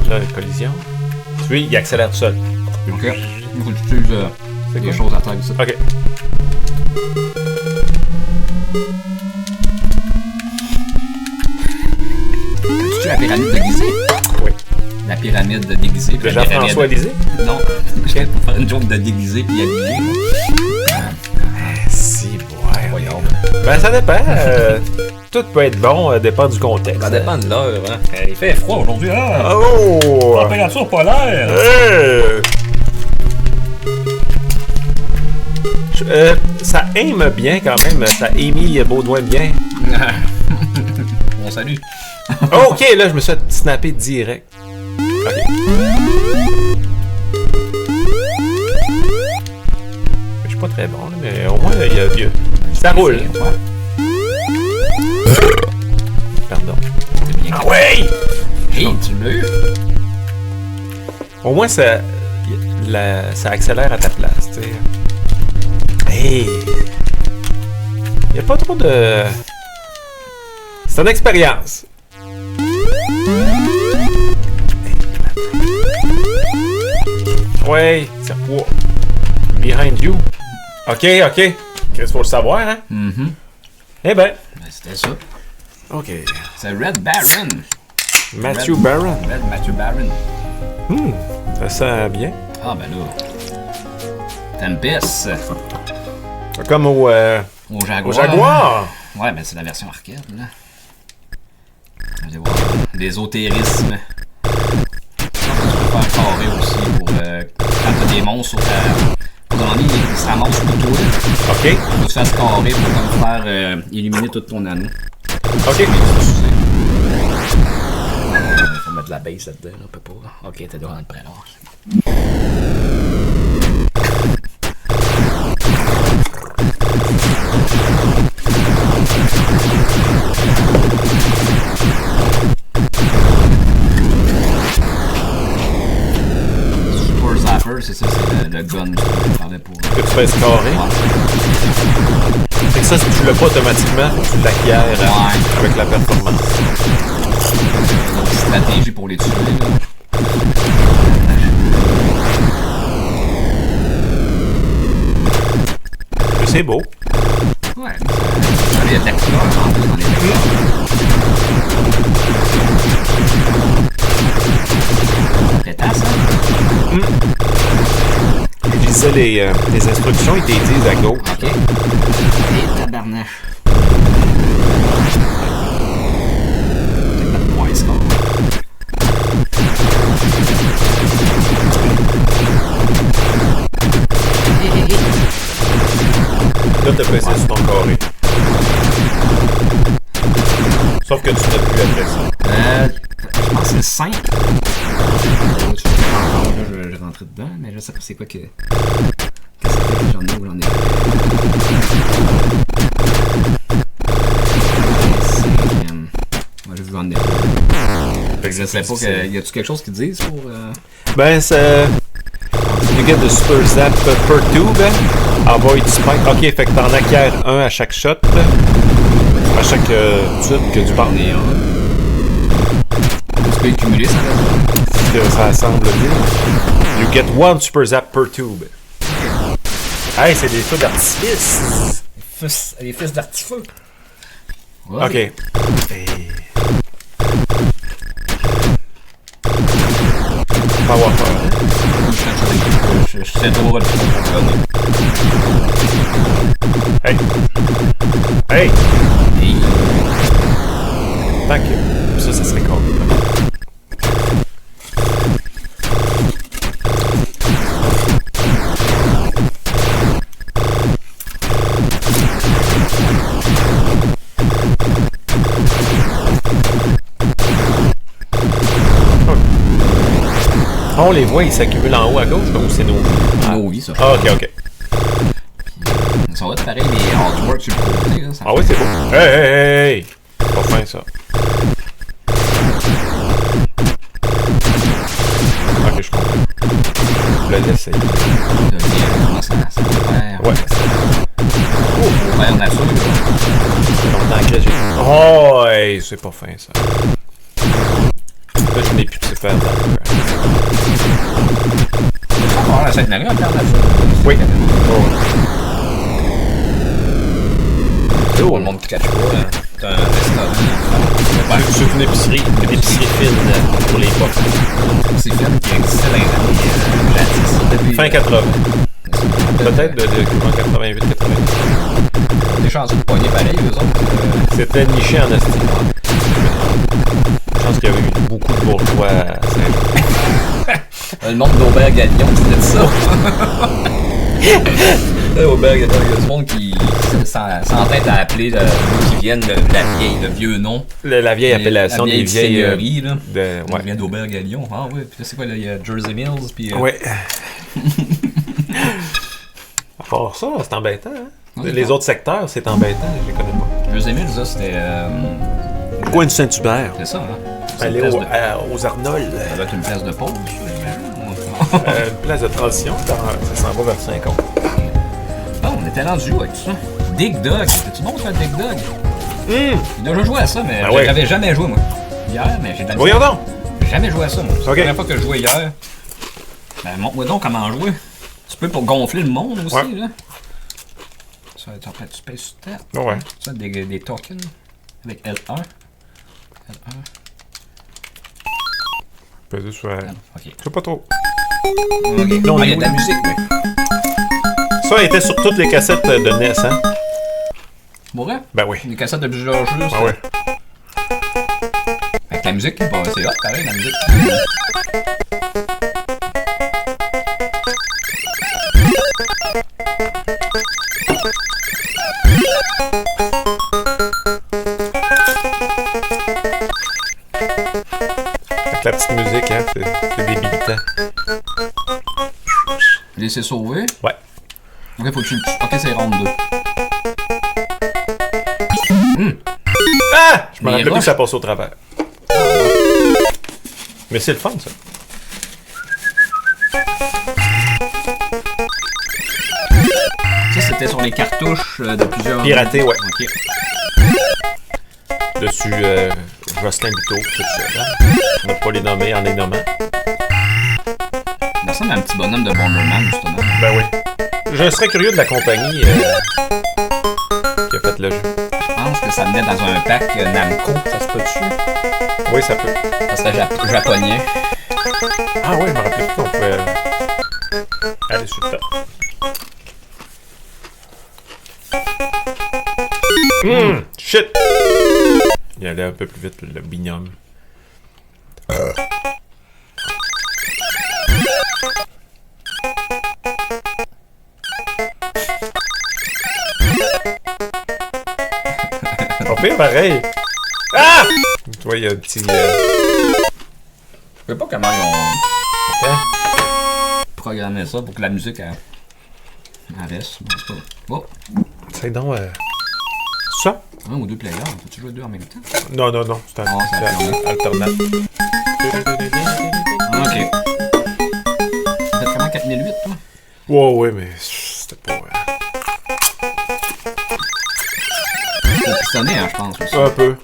là, une collision. Tu vois, il accélère tout seul. Ok. Il faut que tu utilises quelque chose à terre ici. Ok. Tu la pyramide déguisée? Oui. La pyramide déguisée. De Jean-François Lisée? Non. Je viens pour faire une joke de déguisé puis habillé. Si, ouais. Voyons. Ben, ça dépend. Tout peut être bon, dépend du contexte. Ça dépend de l'heure, hein. Il fait froid aujourd'hui, hein. Oh! Température polaire. Ça aime bien quand même. Ça émit Baudouin bien. Bon, salut. Ok, là, je me suis snappé direct. Ok. Je suis pas très bon, là, mais au moins, il y a. Ça roule. Ouais. Pardon. C'est bien. Ah ouais! Hey, tu l'as eu? Au moins, ça accélère à ta place, tu sais. Hey! Il n'y a pas trop de. C'est une expérience. Ouais, c'est quoi? Behind you. Ok, ok. Qu'est-ce qu'il faut le savoir, hein? Mm-hmm. Eh ben. C'était ça. Ok. C'est Red Baron. Matthew Baron. Red Matthew Baron. Ça sent bien. Ah, ben là. Tempest. Comme au Jaguar. au Jaguar. Ouais, ben c'est la version arcade, là. Allez voir. L'ésotérisme. Tu peux faire carré aussi pour quand t'as des monstres sur zombie, il se ramasse pour toi. Ok. Il faut que tu fasses carré pour comme faire illuminer tout ton anneau. Ok. Faut mettre de la base là-dedans, on peut pas. Ok, t'es devant le prêt là. Super Zapper, c'est ça, c'est le gun que je parlais pour. Que tu fasses carré. Ouais. Fait que ça, si tu l'as pas automatiquement, faut que tu l'acquières avec la performance. Donc, stratégie pour les tuer, là. C'est beau. Ouais, ça les attaques là, en plus dans les attaques. T'as ça? Je lisais les instructions, ils te disent à gauche. Ok. Et tabarnache. Peut-être mettre moins score. Là, t'as pressé sur ton carré. Sauf que tu n'as plus après ça. Je pense que c'est le 5. Je vais rentrer dedans, mais je sais pas c'est quoi que. Qu'est-ce que j'en ai ou j'en ai pas. Moi, je vais en ai pas. Je sais pas que. Y a-tu quelque chose qui disent pour. Ben, c'est. You get the Super Zap per tube. Avoid spike. Ok, fait que t'en acquiers un à chaque shot. À chaque tube que tu parles. Tu peux accumuler ça là? Ça semble dire. You get one Super Zap per tube. Hey, c'est des feux d'artifice. Les fils d'artifice. Ouais. Ok. Hey. Pas avoir peur. Je sais trop le fond. Hey. Hey. Hey. Tant que ça serait cool. On les voit, ils s'accumulent en haut à gauche, ou c'est nos vies? Oui, ça. Ah, ok, ok. Ça va être pareil, les artworks sur le côté. Là, Ah oui, c'est beau. Hey, hey, hey, hey! Pas fin, ça. Ok, je comprends. Je l'ai laissé. Comment ça va faire? Ouais. Ouais, on a ça. Longtemps que j'ai. Oh, hey, c'est pas fin, ça. Là, je n'ai plus de super d'artwork. Ah, la Sainte-Marie, on perd la ça. Oui. Tout le monde ne cache pas. C'est un restaurant. Ouais, c'est une épicerie fine pour les pop. C'est film qui existait dans les années jadis. Depuis Fin 80. Peut-être de 88, 80. Des chansons de poignée pareil, eux autres. C'était niché en estime. Je pense qu'il y avait eu beaucoup de bourgeois à Le monde d'Aubert Galion, c'était ça. Aubert Galion, il y a du monde qui s'entête à appeler qui viennent de la vieille, le vieux nom. La vieille appellation des vieilles seigneuries, là. Ouais. Il vient d'Aubert Galion. Ah oui, puis là, c'est quoi, là, il y a Jersey Mills, puis... Ouais. À part ça, c'est embêtant, hein? Ouais, Les autres secteurs, c'est embêtant, je les connais pas. Jersey Mills, ça, c'était... Coin du Saint-Hubert. C'est ça, hein? Aller aux Arnolds. Ça doit être une place de pause, Une place de transition, ça s'en va vers 50. Bon, on était rendu avec ça. Dig Dug, c'était-tu bon ça, Dig Dug? J'ai déjà joué à ça, mais j'avais jamais joué, moi. Hier, mais j'ai de la Voyons donc! J'ai jamais joué à ça, moi. C'est la Okay. première fois que je jouais hier. Ben, montre-moi donc comment jouer. Tu peux pour gonfler le monde aussi, là. Ça, tu pèses sur tête. Ouais. Ça, des tokens. Avec L1. L1. Pesé sur Ok. Je sais pas trop. Ok. Non, Il y a de la musique, mais. Ça était sur toutes les cassettes de NES, hein? Pour vrai? Ben oui. Des cassettes de plusieurs jeux. Ah ouais. Avec la musique, bon, c'est hot, pareil, la musique. Tu laisses sauver? Ouais. Ok, faut que tu... Ok, c'est round 2. Ah! Je me Mais rappelle plus rush. que ça passe au travers. Mais c'est le fun, ça. Ça, c'était sur les cartouches de plusieurs... Piraté, ouais. Ok. Dessus, Jocelyn Buteau, tout ça. Hein? On va pas les nommer en les nommant. Ça ressemble à un petit bonhomme de Bomberman, justement. Ben oui. Je serais curieux de la compagnie qui a fait le jeu. Je pense que ça venait dans un pack Namco, ça se peut dessus. Oui, ça peut. Ça c'était japonais. Ah oui, je me rappelle plus qu'on pouvait aller sur le top. Shit! Il allait un peu plus vite, le binôme. Pas pire, pareil. Ah! Tu vois, il y a un petit... Je sais pas comment ils ont Hein? programmé ça pour que la musique elle reste. Mais c'est pas... Oh! C'est donc... ça? Un ou deux players, peux-tu jouer deux en même temps? Non, non, non. C'est Ah, c'est alternat. Ah, ok. Ça fait comment 4008, toi? Ouais, ouais, mais c'était pas... Faut pistonner, hein, je pense aussi. Un peu.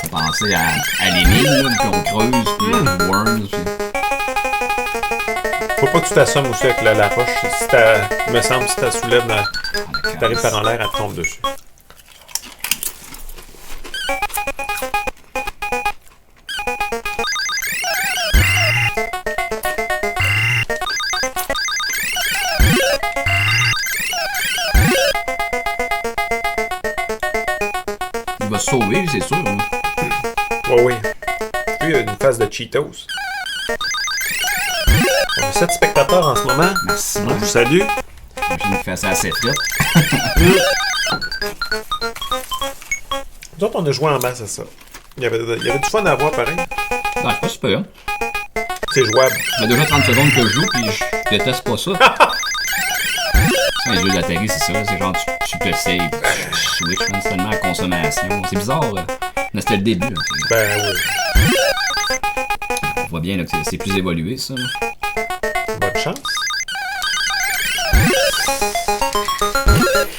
Faut penser à l'énigme, là, puis on creuse, puis Worms, puis... Faut pas que tu t'assommes aussi avec la roche. Si il me semble, si tu la soulèves, si t'arrives par en l'air, elle te tombe dessus. Il va se sauver, c'est sûr. Hein. Ouais, oui. Puis il y a une phase de Cheetos. On a 7 spectateurs en ce moment. Merci. Je vous salue. J'ai une face assez frite. Nous autres, on a joué en masse à ça. Il y avait du fun à avoir pareil. Non, c'est pas super. C'est jouable. Ça fait déjà 30 secondes que je joue, puis je déteste pas ça. C'est un jeu d'Atari, c'est ça. C'est genre, tu peux save, tu switch, man, c'est tellement à consommation. C'est bizarre, là. Mais c'était le début. Là. Ben oui. On voit bien là, que c'est plus évolué, ça. Là. Bonne chance.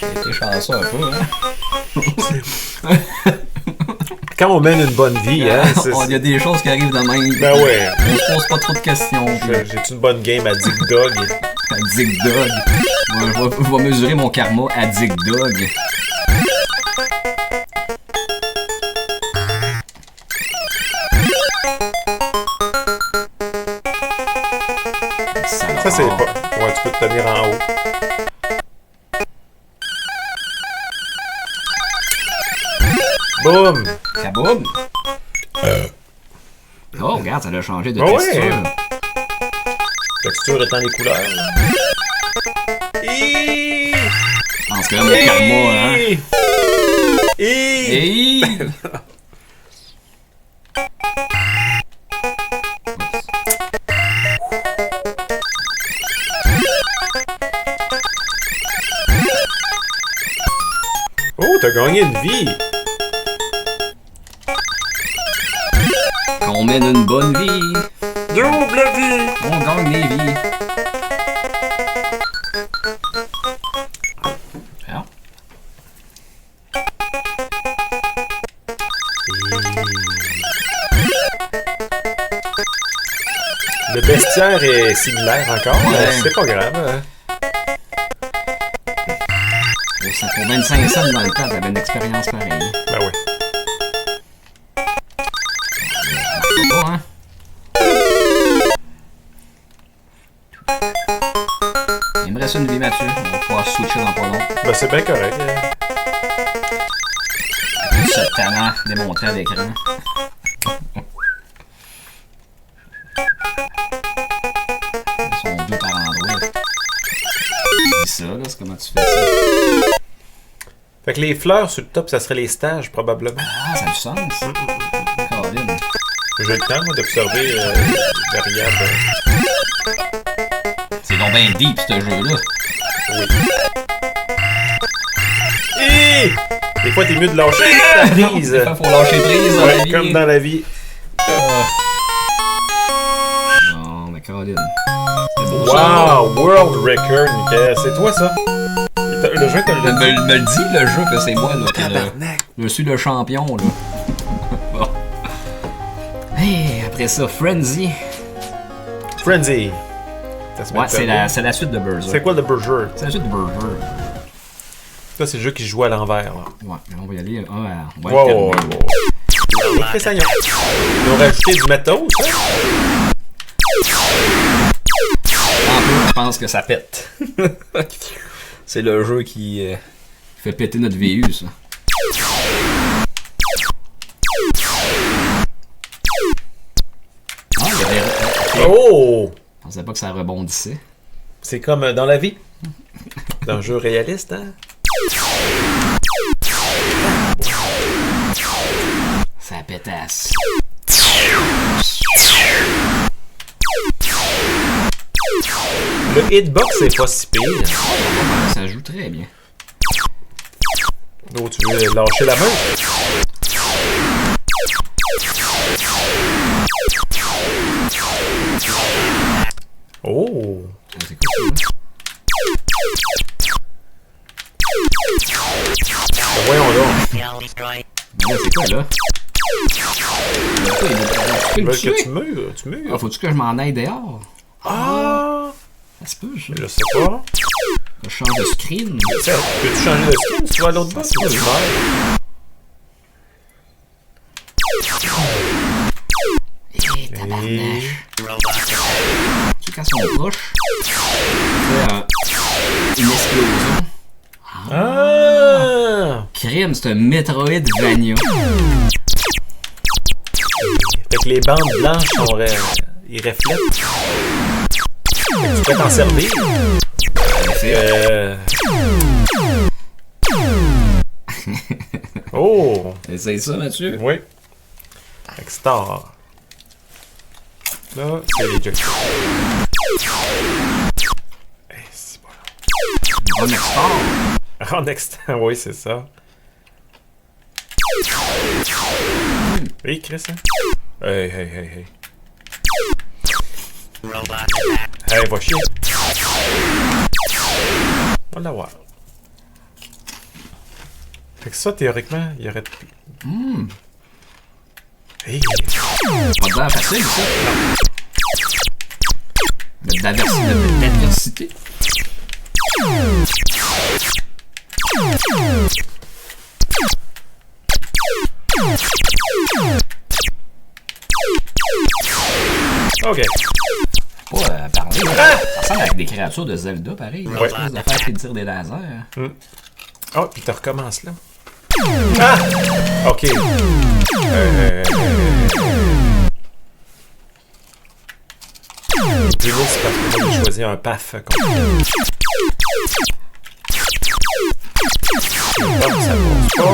J'ai été chanceux un peu, hein. Quand on mène une bonne vie, hein, Il y a des choses qui arrivent de même. Ben ouais. On se pose pas trop de questions. J'ai-tu une bonne game à Dig Dog? À Dig Dog. Je vais mesurer mon karma à Dig Dog. Ça, c'est pas... Ouais, tu peux te tenir en haut. Boum! Kaboum! Oh, regarde, ça a changé de Ah ouais. texture. Texture étant les couleurs. Je pense que là, mon karma, hein. Hey! Oh, t'as gagné une vie! Quand on mène une bonne vie, Double vie! on gagne des vies. Alors, Le bestiaire est similaire encore, mais Ouais. c'est pas grave. Hein. ça pour 25 cents dans le temps, t'avais une expérience pareille. Ben oui. Pas, hein? Il me reste une vie, Mathieu. On va pouvoir switcher dans pas long. Ben c'est bien correct. Tout ce talent démontré à l'écran. Ils sont deux par endroit. Dis ça, là, c'est comment tu fais ça? Fait que les fleurs sur le top, ça serait les stages, probablement. Ah, ça a du sens. Caroline. J'ai le temps, moi, d'observer les variables. C'est donc bien deep, ce jeu-là. Oui. Et des fois, t'es mieux de lâcher la prise. Des fois, faut lâcher prise dans la vie. Comme dans la vie. Non, mais Caroline. Wow, World Record, Michael. C'est toi, ça? Le jeu, t'as le me le dit, le jeu, que c'est moi, là. Je suis le champion, là. Bon. Hey, après ça, Frenzy. Frenzy. Ouais, c'est la suite de Berserk. C'est quoi le Berserk? C'est la suite de Berserk. Ça, c'est le jeu qui se joue à l'envers, là. Ouais, on va y aller. On va Wow. Très saillant. Ils ont rajouté du matos, ça? En plus, je pense que ça pète. C'est le jeu qui fait péter notre VU, ça. Ah, il y avait... Oh! Je pensais pas que ça rebondissait. C'est comme dans la vie. Dans un jeu réaliste, hein? Ça pétasse. Le hitbox, c'est pas si pire. Ça joue très bien. Oh, tu veux lâcher la main? Oh! C'est quoi ça? Voyons donc. Mais là, c'est quoi, là? Tu veux que tu meurs? Tu meurs? Ah, faut-tu que je m'en aille dehors? Ah! Ça se peut, ça. Je sais pas. Je change de screen. Peux-tu changer de skin si tu vas à l'autre boss? Ça se peut. Eh, tabarnache. Tu sais, quand ils sont proches, c'est une explosion. Ah! Crime, c'est un Metroidvania. Fait que les bandes blanches sont... ils reflètent. Fait que tu peux t'en servir. Oh! Essaye ça, Mathieu. Oui. Avec Star. Là, c'est les joysticks. Hey, c'est bon. Run Star. En extant, oui, c'est ça. Hey, Chris, hein? Hey. Hey, va chier. On va l'avoir. Fait que ça, théoriquement, il y aurait... Hey! Pas de l'air facile, ça. D'adversité. Ok. Pas parler. Ça ressemble avec des créatures de Zelda, pareil. Ouais. De faire qui tirent des lasers. Oh, puis tu recommences là. Ah! Ok. Du coup, c'est parce que moi, j'ai choisi un paf. Bon, ça passe pas.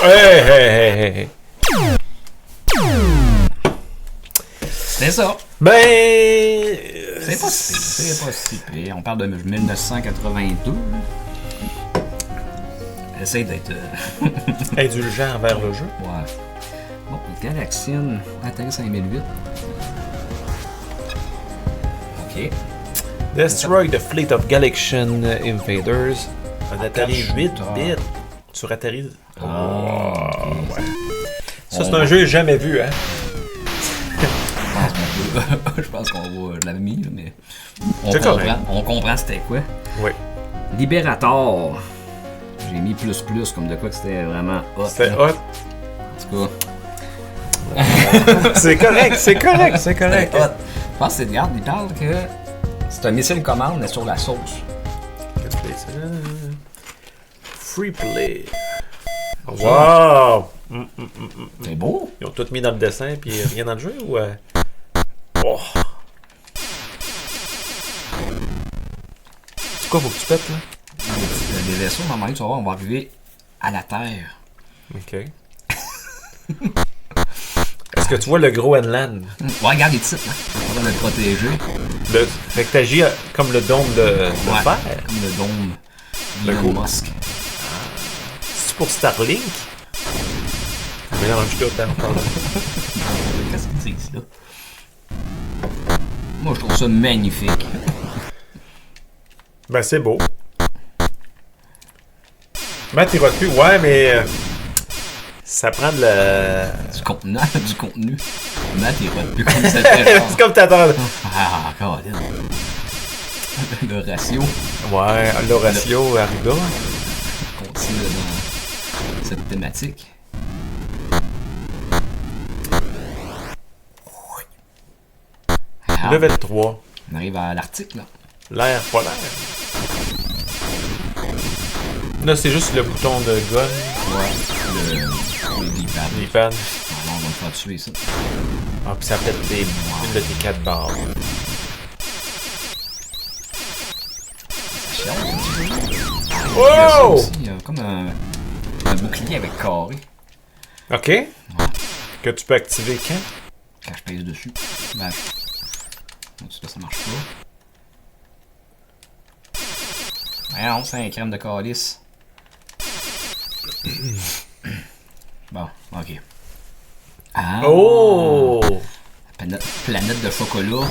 Hey. C'est ça. Ben... C'est pas si pire. On parle de 1982. Essaye d'être... indulgent envers le jeu. Ouais. Bon, Galaxian, Atari 5008. Ok. Destroy the fleet of Galaxian invaders. Un Atari 8 bits sur Atari. Okay. Ouais. Ça, c'est un jeu jamais vu, hein? Je pense qu'on va l'avait mis, mais on comprend c'était quoi. Oui. Liberator. J'ai mis plus comme de quoi que c'était vraiment hot. C'était hot. En tout cas. C'est correct. Hot. Je pense que regarde, il parle que c'est un missile commande mais sur la sauce. Free play. Wow! C'est beau. Ils ont tout mis dans le dessin puis rien dans le jeu ou Oh! quoi, faut que tu pètes, là? Les vaisseaux, à un moment donné, tu vas voir, on va arriver à la Terre. Ok. Est-ce que tu vois le Groenland? Ouais, regarde les titres, là. On va le protéger. Fait que t'agis comme le dôme de fer. Comme le dôme Le Elon gros. Musk. C'est pour Starlink? Mais non, je doute encore. Qu'est-ce que c'est ici, là? Moi, je trouve ça magnifique. Ben, c'est beau. Matt, il plus. Ouais, mais ça prend de la... Du contenu. Du contenu. Matt, il va plus comme ça fait genre. C'est comme t'attends. Ah, encore le ratio Ouais, l'Horatio Arruda. continue dans cette thématique. Ah, Level 3. on arrive à l'Arctique, là. L'air polaire. Là, c'est juste le bouton de gun. Ouais. Le D-pad. Les pads. Alors, on va le faire tuer, ça. Ah, puis ça pète une de tes 4 barres. Ça chiale, un petit peu. Wow! Il y a ça aussi, il y a comme un bouclier avec carré. OK. Que tu peux activer quand? Quand je pèse dessus. Ben, ça marche pas. Voyons, c'est un crème de calice. Bon, ok. Ah! Oh! Planète de chocolat. Ouais.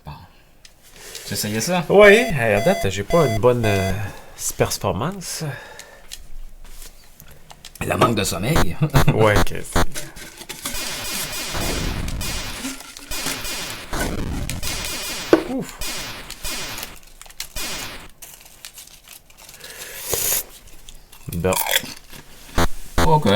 Bon. Tu essayais ça? Oui, à date, j'ai pas une bonne performance. Le manque de sommeil. Ouais, qu'est-ce que Ouf. Bon. Ok.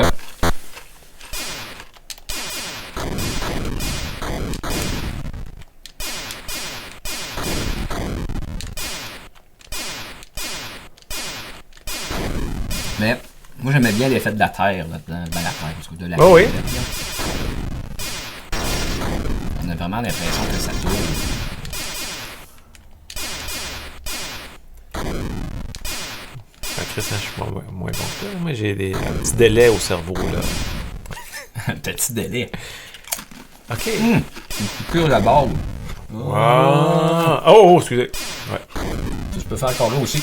Mais moi j'aimais bien l'effet de la terre là-dedans, ben, la terre, parce que de la Oh oui. planète, là. On a vraiment l'impression que ça tourne. Ah, Christian, je suis moins bon que toi. Moi, j'ai un petit délai au cerveau, là. Un petit délai. OK. Une coupure de bord. Wow. Oh, excusez. Ouais. Tu peux faire encore là aussi.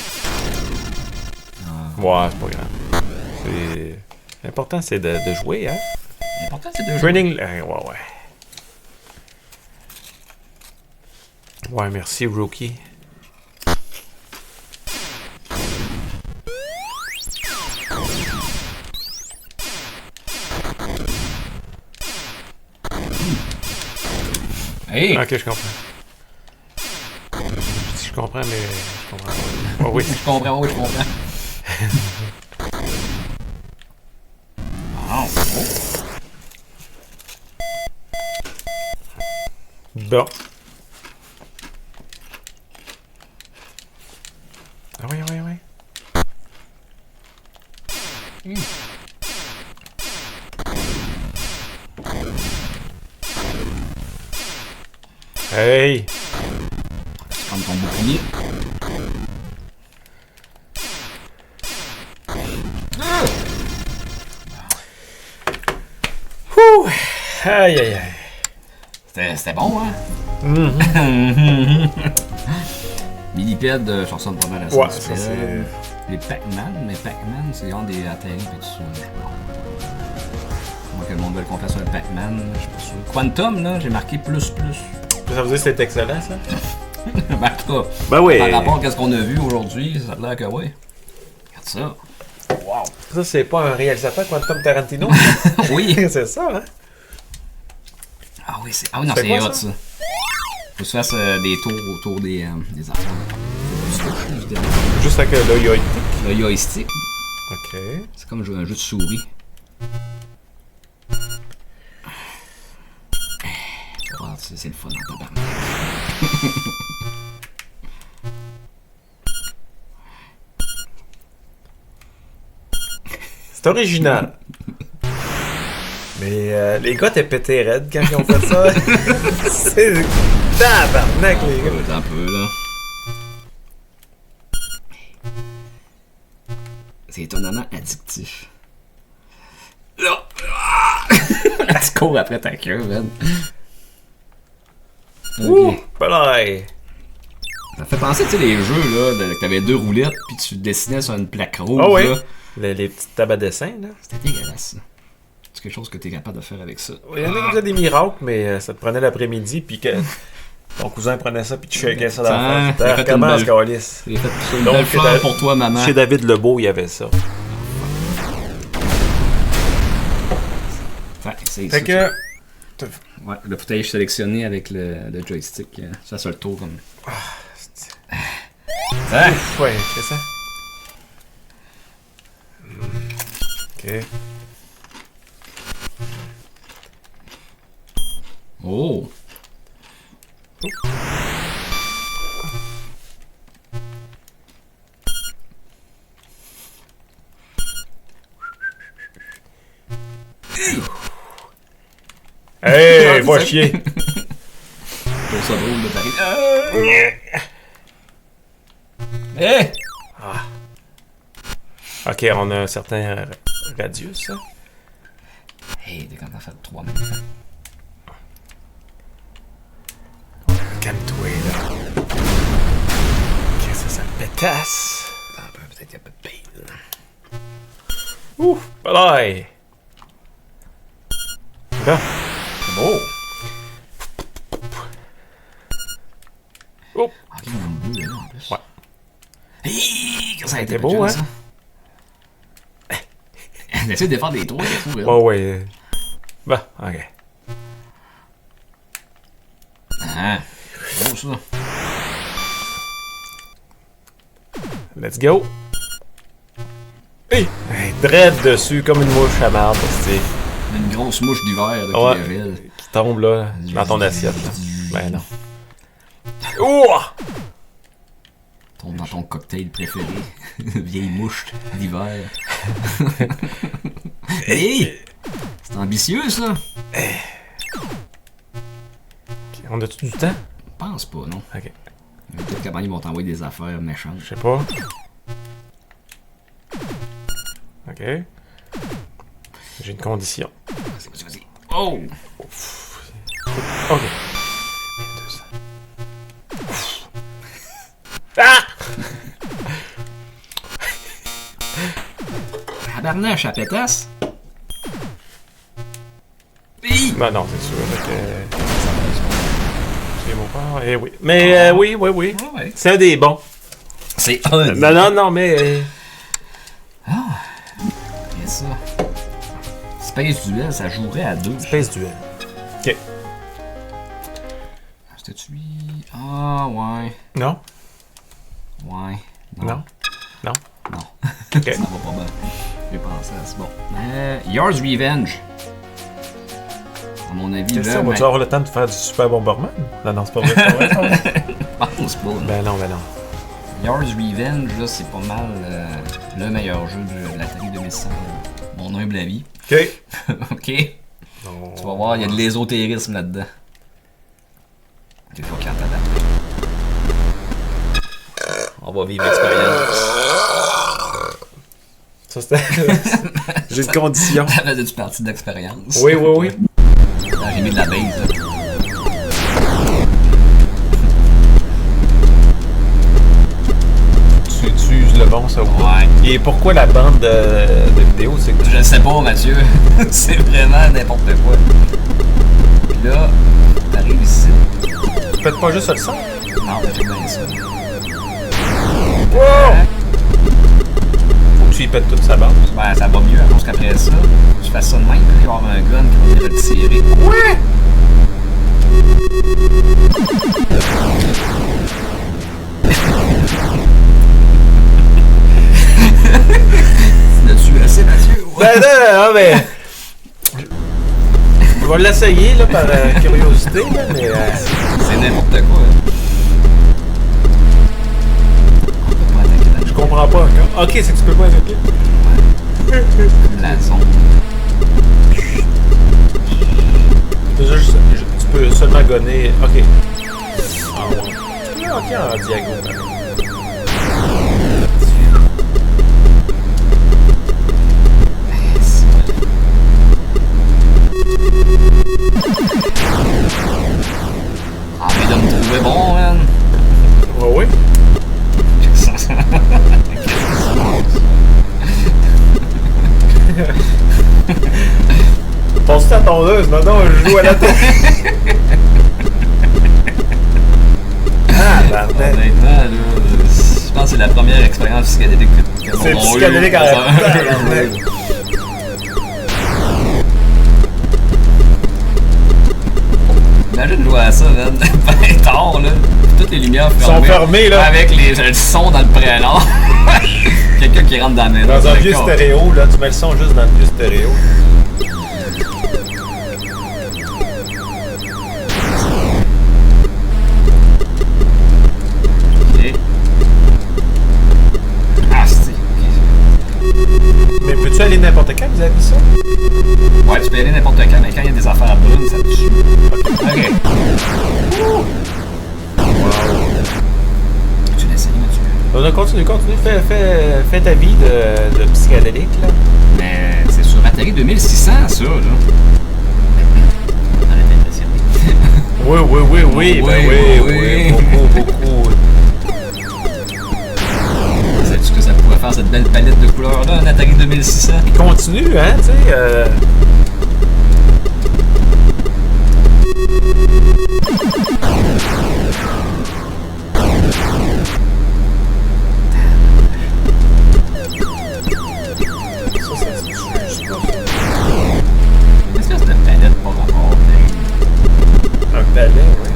Ouais, c'est pas grave. L'important, c'est de jouer, hein. L'important c'est de jouer. Training... ouais, ouais. Ouais, merci, Rookie. Hey! Ok, je comprends. Je comprends, mais je comprends pas. Oh, oui. Je comprends, oui, je comprends. Oh. Bon. Ah oui, oui, oui. Hey! Tu prends ton bouclier. Ouh! Aïe, aïe, aïe. C'était bon, hein? Millipede, je ressemble pas mal à ça. Ouais, ça, c'est... Les Pac-Man, mais Pac-Man, c'est genre des atterris et tout ça. Moi que le monde veut qu'on fasse un Pac-Man, je suis pas sûr. Quantum, là, j'ai marqué plus. Ça veut dire que c'est excellent, ça? Ben, en tout cas, Ben oui. par rapport à ce qu'on a vu aujourd'hui, ça a l'air que oui. Regarde ça. Wow. Ça, c'est pas un réalisateur Quantum Tarantino? Oui. C'est ça, hein? Ah oui, c'est non, C'est c'est quoi, hot, ça. Faut que tu fasses des tours autour des affaires. Juste avec le joystick. Le joystick, OK. c'est comme jouer à un jeu de souris. Ah, c'est le fun en tabarnak. C'est original. Mais les gars, t'es pété raide quand ils ont fait ça. C'est tabarnak, les gars. Un peu, là. C'est étonnamment addictif. Là! Tu cours après ta queue, man. Ouh! Balaï! Ça fait penser, tu sais, les jeux, là, que t'avais 2 roulettes, puis tu dessinais sur une plaque rouge, Ah oui? là. Les petits tabacs de dessin, là. C'était dégueulasse, ça. C'est quelque chose que t'es capable de faire avec ça. Il y en a qui faisaient des miracles, mais ça te prenait l'après-midi, puis que ton cousin prenait ça, puis tu shakais ça dans la face. T'as Recommence, Calis. J'ai fait une belle fleur pour toi, maman. Chez David Lebeau, il y avait ça. Ouais, c'est Fait ça. que... Ouais, le footage sélectionné avec le joystick, ça se le tour comme. Ah! Ouais, c'est ça. Ok. Oh! Hey, va chier! Pour ça drôle de t'arriver. Hey! Ok, on a un certain radius, hein? Hey, t'es quand t'as fait 3 minutes. Calme-toi, là. Ok, ça pétasse. Peut-être qu'il y a pas de pain, là. Ouf, balaï! Là. C'est beau! Oh! Ok, il y a un bleu, là, en plus. Ouais. Hey! Que ça a C'était été beau, hein? ça. Essaye de faire des trous, c'est fou, là. Ouais, ouais. Bah, ok. Ah! C'est beau, ça. Let's go! Hey! Hey, dread dessus comme une mouche à marde, c'est Une grosse mouche d'hiver, là, ouais, qui dévile. qui tombe là, dans ton assiette. Là. Ben non. Ouah! Tombe dans ton cocktail préféré. Vieille mouche d'hiver. Hey! C'est ambitieux, ça. On a-tu du temps? Je pense pas, non. Ok. Peut-être qu'à un moment, ils vont t'envoyer des affaires méchantes. Je sais pas. Ok. J'ai une condition. Vas-y, vas-y. Oh! Ok. 200. Ah! Tabarnache à pétasse! Hi! Ben non, c'est sûr que... C'est mon père. Eh oui. Mais oui. Ouais. C'est un des bons. C'est un. Non, mais... C'est ça. Space Duel, ça jouerait à 2. Space Duel. Ok. C'était-tu lui? Ah, ouais. Non? Ouais. Non? Non? Non. Ok. Ça va pas bien. J'ai pensé à ça. Bon. Yours Revenge. À mon avis, Qu'est-ce que là. on va-tu avoir le temps de faire du Super Bomberman? Non, c'est pas vrai. C'est pas vrai, ça. Je pense pas. Ben non. Yours Revenge, là, c'est pas mal le meilleur jeu de la série 2100. Mon humble avis. Ok. Ok. Tu vas voir, il y a de l'ésotérisme là-dedans. T'es pas clair là-dedans. On va vivre l'expérience. Ça, c'était... J'ai une condition. Ça faisait du parti d'expérience. Oui. Là, j'ai mis de la base, là. Tu uses le bon, ça, ou pas? Ouais. Et pourquoi la bande de vidéo, c'est que... Je sais pas, Mathieu. C'est vraiment n'importe quoi. Puis là, t'arrives ici. Tu pètes pas juste le son? Non, j'ai bien ça. Wow! Faut que tu y pètes toute sa bande. Ben, ça va mieux, parce qu'après ça, tu fais ça de même, puis il va y avoir un gun qui va venir le tirer. Ouais! L'as-tu assez, Mathieu? Ouais. Ben non, mais... Je vais l'essayer, là, par curiosité, là, mais... C'est n'importe quoi. On peut pas attaquer dans Je comprends pas encore. Ok, c'est que tu peux pas attaquer. la zone. Tu peux seulement gonner. Ok. Ah ouais. Tu peux hockey en diagonale. Ah, mais de me trouver bon, man. Ouais, oui. Pense-tu à tondeuse, maintenant je joue à la tête. Ah, bordel. Honnêtement, là, je pense que c'est la première expérience psychédélique que C'est mon psychédélique en même temps. Imagine jouer à ça, man. Ben tard, là. Toutes les lumières Sont fermées, là. Avec le son dans le prénom. Quelqu'un qui rentre dans la maison. Dans un vieux stéréo, là, tu mets le son juste dans le vieux stéréo. Ok. Ah, c'est. Mais peux-tu aller n'importe quand, vous avez vu ça? Ouais, tu peux y aller n'importe quand, mais quand il y a des affaires brunes, ça te tue. Ok. Tu l'essayes, Mathieu? On continue. Fais ta vie de psychédélique, là. Mais c'est sur Atari 2600, ça, là. On a impressionné. Oui. Oui. Beaucoup. Sais-tu que ça pourrait faire cette belle palette de couleurs-là, un Atari 2600? Il continue, hein, tu sais. Une espèce de palette par rapport. Un palais, oui.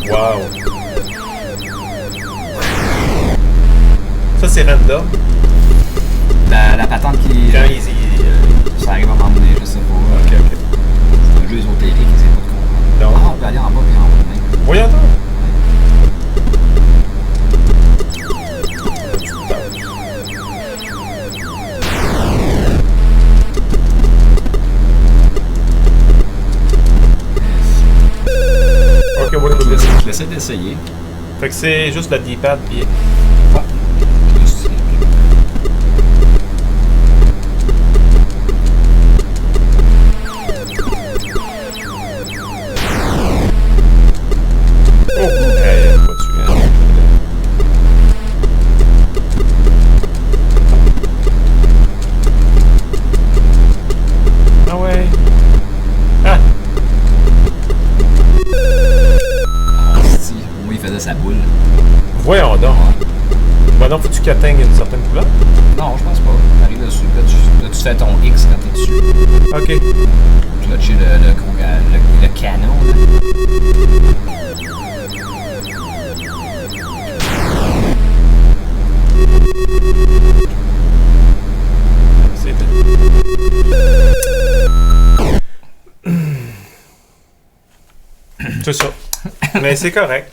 Wow. Ça, c'est random. La patente qui. Quand Ça arrive à m'emmener, je sais pas. Ok. C'est un jeu ésotérique, c'est pas de comprendre. Non. Ah, on peut aller en bas puis en haut même. Voyons donc. Ok, voilà. Je l'essaie d'essayer. Fait que c'est juste le D-pad puis... Ah ouais. Ah! Si, moi il faisait sa boule. Voyons donc. Bah non, faut-tu qu'il atteigne une certaine couleur? Non, je pense pas. T'arrives dessus, là tu fais ton X quand t'es dessus. Ok. Tu vas toucher le canon, là. C'est C'est ça. Mais c'est correct.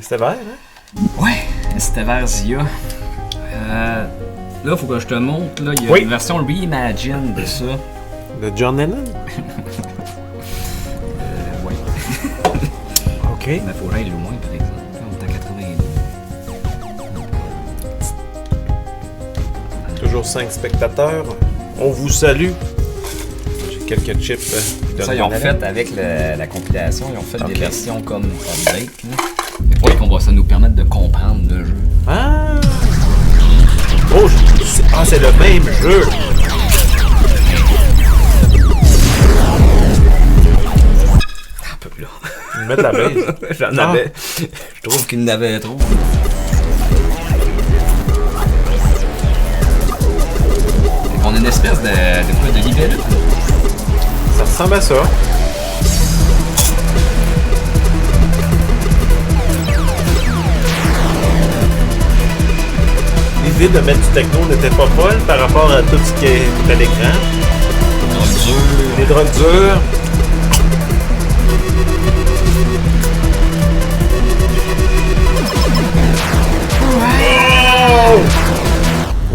C'était vert, hein? Ouais, c'était vers Zia. Là, faut que je te montre, là, il y a Oui. une version Reimagine de ça. De John Lennon? Ouais. Ok. Mais faut que j'aille loin, par exemple. Là, on est à 82. Toujours 5 spectateurs. On vous salue. J'ai quelques chips. Ça, ils ont fait avec la compilation, ils ont fait des versions comme update. Oui, ça nous permettre de comprendre le jeu. Ah! Oh, c'est le même jeu! Un peu là. Ils mettent la base. J'en avais. Je trouve qu'il n'avait trop. On a une espèce de libellule. Ça ressemble à ça. L'idée de mettre du techno n'était pas folle par rapport à tout ce qui est à l'écran. Les drogues dures.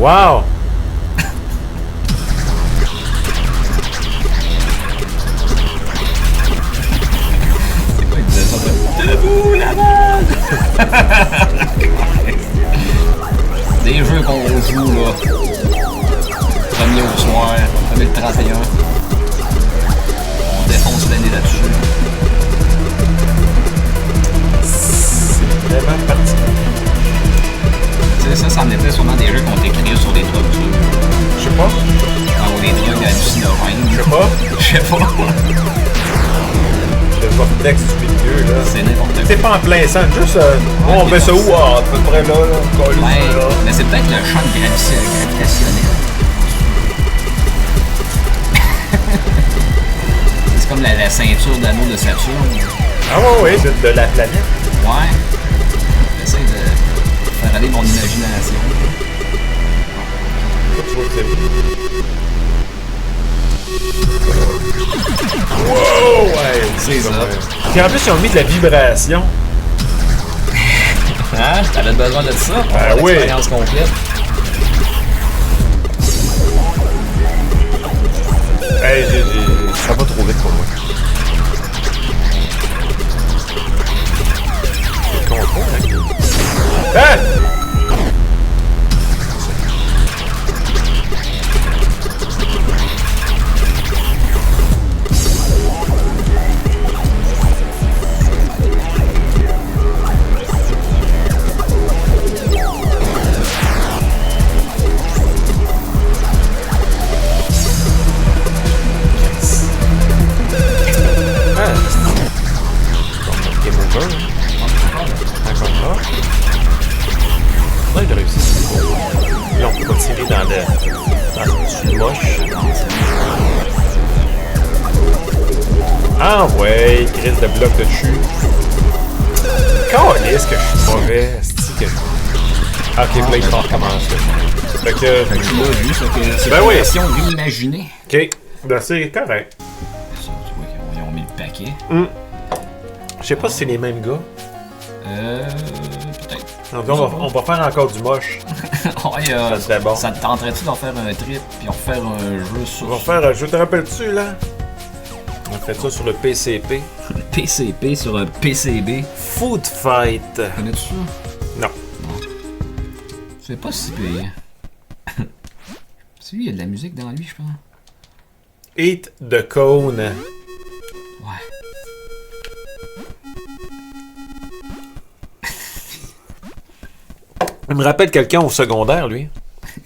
Wow! C'est quoi, il disait ça? Debout, là-bas! Des jeux qu'on joue, là. Premier au soir, premier le 31. On défonce l'année là-dessus. C'est vraiment particulier. Tu sais, ça en était sûrement des jeux qui ont été créés sur des trucs durs. Je sais pas. Ou des trucs hallucinogènes. Je sais pas. Je sais pas. Le vortex du milieu, là. C'est n'importe quoi. C'est pas en plein centre, juste. On met ça où? Ah, à peu près là, là. Coller Ouais, ça, là. mais c'est peut-être le champ gravitationnel. C'est comme la ceinture d'anneau de Saturne. Ah ouais, de la planète. Ouais. J'essaie de faire aller mon imagination. Tu vois que c'est wow, ouais, C'est ça. Puis en plus, ils ont mis de la vibration. Hein? T'avais besoin de ça pour Ben avoir oui. l'expérience complète. Hey, ça va trop vite pour moi. Je comprends, hein? Hein? Ah ouais, crise de bloc de dessus. Calisse que je suis mauvais. C'est que... Ok, là, il faut recommencer. Fait que... Tu l'as vu, ça fait. C'est Ben une oui. version réimaginée. Ok, ben c'est correct. Ça, tu vois qu'ils ont mis le paquet. Je sais pas si c'est les mêmes gars. Peut-être. Donc, on va faire encore du moche. Ouais, Ça serait bon. Ça te tenterait-tu d'en faire un trip puis en faire un jeu sur On va faire... Je te rappelle-tu, là? On fait ça sur le PCP. le PCP sur un PCB. Food Fight. Connais-tu ça? Non. C'est pas si pire. C'est lui, il y a de la musique dans lui, je pense. Eat the Cone. Ouais. Il me rappelle quelqu'un au secondaire, lui.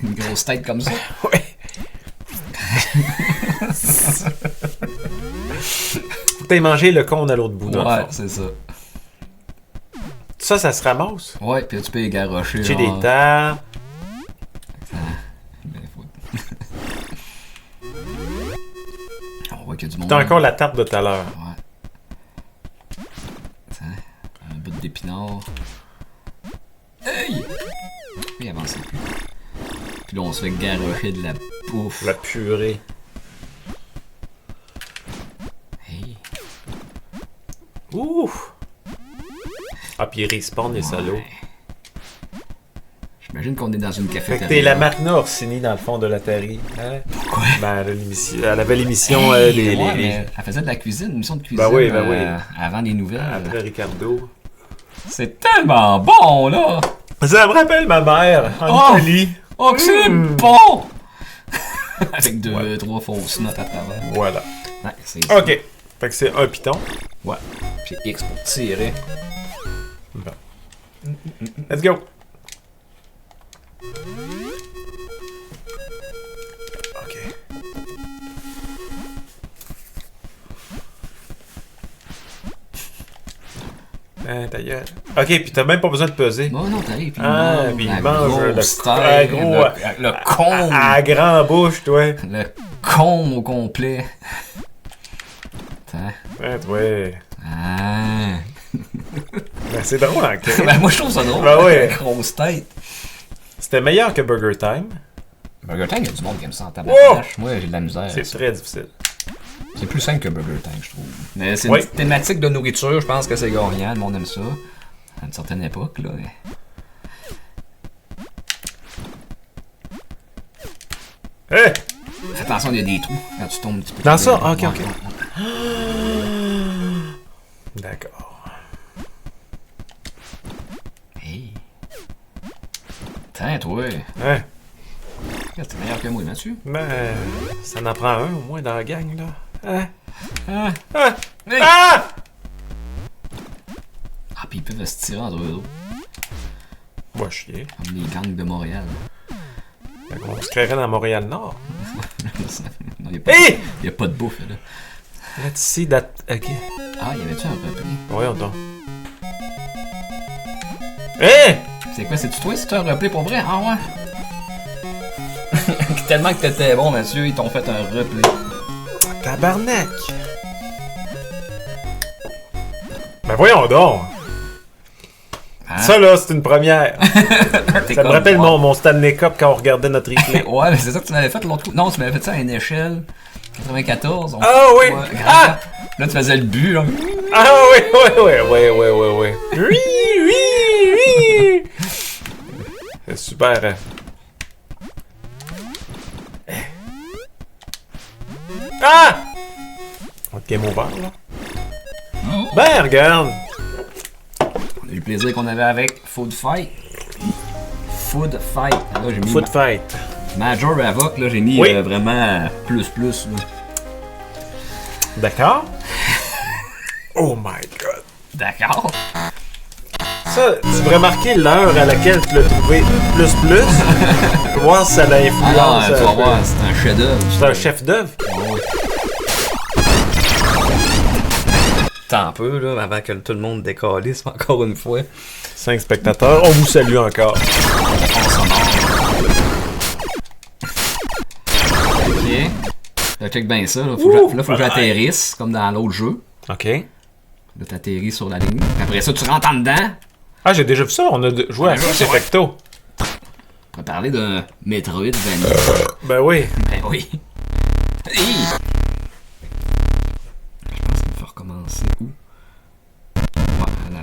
Une grosse tête comme ça. Ouais. Faut que t'aies mangé le cône à l'autre bout. dans le Ouais, fond. c'est ça. Ça se ramasse. Ouais, puis tu peux les garrocher. J'ai genre. des tares. Ben, faut- On voit qu'il y a du monde. T'as encore la tarte de tout à l'heure. Ouais. Tiens, un bout d'épinard. Hey! Oui, avancez plus. Puis là, on se fait garrocher de la bouffe. La purée. Hey! Ouh! Ah, puis ils respawnent, les salauds. Ouais. J'imagine qu'on est dans une Fait cafétéria. que t'es la Marina Orsini dans le fond de l'Atari. Hein? Pourquoi? Ben, elle avait l'émission Hey, ouais, mais elle faisait de la cuisine, une émission de cuisine. Ben oui, oui. Avant les nouvelles. Après Ricardo. C'est tellement bon, là! Ça me rappelle ma mère en Oh! Italie. Oh, que c'est bon! Avec trois fausses notes à travers. Voilà. Ouais, c'est ça. Ok. Fait que c'est un piton. Ouais. Puis X pour tirer. Bon. Let's go. Ok. Ta gueule. Ok, puis t'as même pas besoin de peser. Non, non, t'arrives, puis Ah, puis il mange le steak, le cône. À grand bouche, toi. Le cône au complet. Attends. Ouais. Ah. Ben, c'est drôle, hein, que- Ben, moi, je trouve ça drôle. Ben ouais. La grosse tête. C'était meilleur que Burger Time. Burger Time, il y a du monde qui aime ça en tabarnache. Moi, j'ai de la misère. C'est ça. très difficile. C'est plus simple que Burger Time, je trouve. Mais c'est Oui. une thématique de nourriture, je pense que c'est gagnant, le monde aime ça. À une certaine époque, là. Hey! Fais attention, il y a des trous quand tu tombes. Tu peux Dans ça? tomber. Ok, Ouais, ok. ouais, ouais. D'accord. Hey. Tiens, toi. Hein? T'es meilleur que moi, Mathieu. Ben, ça en prend un au moins dans la gang, là. Hein? Ah. Ah! Hey. Ah! Ah, pis ils peuvent se tirer entre eux autres. Va chier. Comme les gangs de Montréal. Fait qu'on se créerait dans Montréal-Nord. Non, y a pas, Hey! y a pas de bouffe, là. Let's see that... Ok. Ah, y avait-tu un repli? Voyons donc. Hein? C'est quoi, c'est-tu toi si tu as un replay pour vrai? Ah ouais? Tellement que t'étais bon, Mathieu, ils t'ont fait un replay. Tabarnak! Ben voyons donc! Hein? Ça là, c'est une première. T'es Ça me comme, rappelle wow. mon Stanley Cup quand on regardait notre replay. Ouais, mais c'est ça que tu m'avais fait l'autre coup. Non, tu m'avais fait ça à une échelle. 94. Ah oui! Ouais, Ah! Là, tu faisais le but, là. Ah oui, oui. Oui, oui. C'est super. Ah! On game over, là. Ben, regarde. On a eu le plaisir qu'on avait avec Food Fight. Food Fight. Là, j'ai mis Foot fight. Major Avoc, là, j'ai mis Oui. vraiment plus. Là. D'accord. Oh my god. D'accord. Ça, tu devrais marquer l'heure à laquelle tu l'as trouvé plus. Pour voir si ça Ah non, l'influence. tu vas voir, c'est un chef-d'œuvre. C'est un chef d'œuvre. Tant peu, là, avant que tout le monde décalisse encore une fois. 5 spectateurs. On vous salue encore. Ok. Là, check bien ça. Là, faut que j'atterrisse, comme dans l'autre jeu. OK. Là, t'atterris sur la ligne. Après ça, tu rentres en dedans. Ah, j'ai déjà vu ça. On a joué à ça chez Fecto. On pourrait parler d'un Metroidvania. Ben oui. Ben oui. Hey! Je pense qu'il faut recommencer où? Voilà.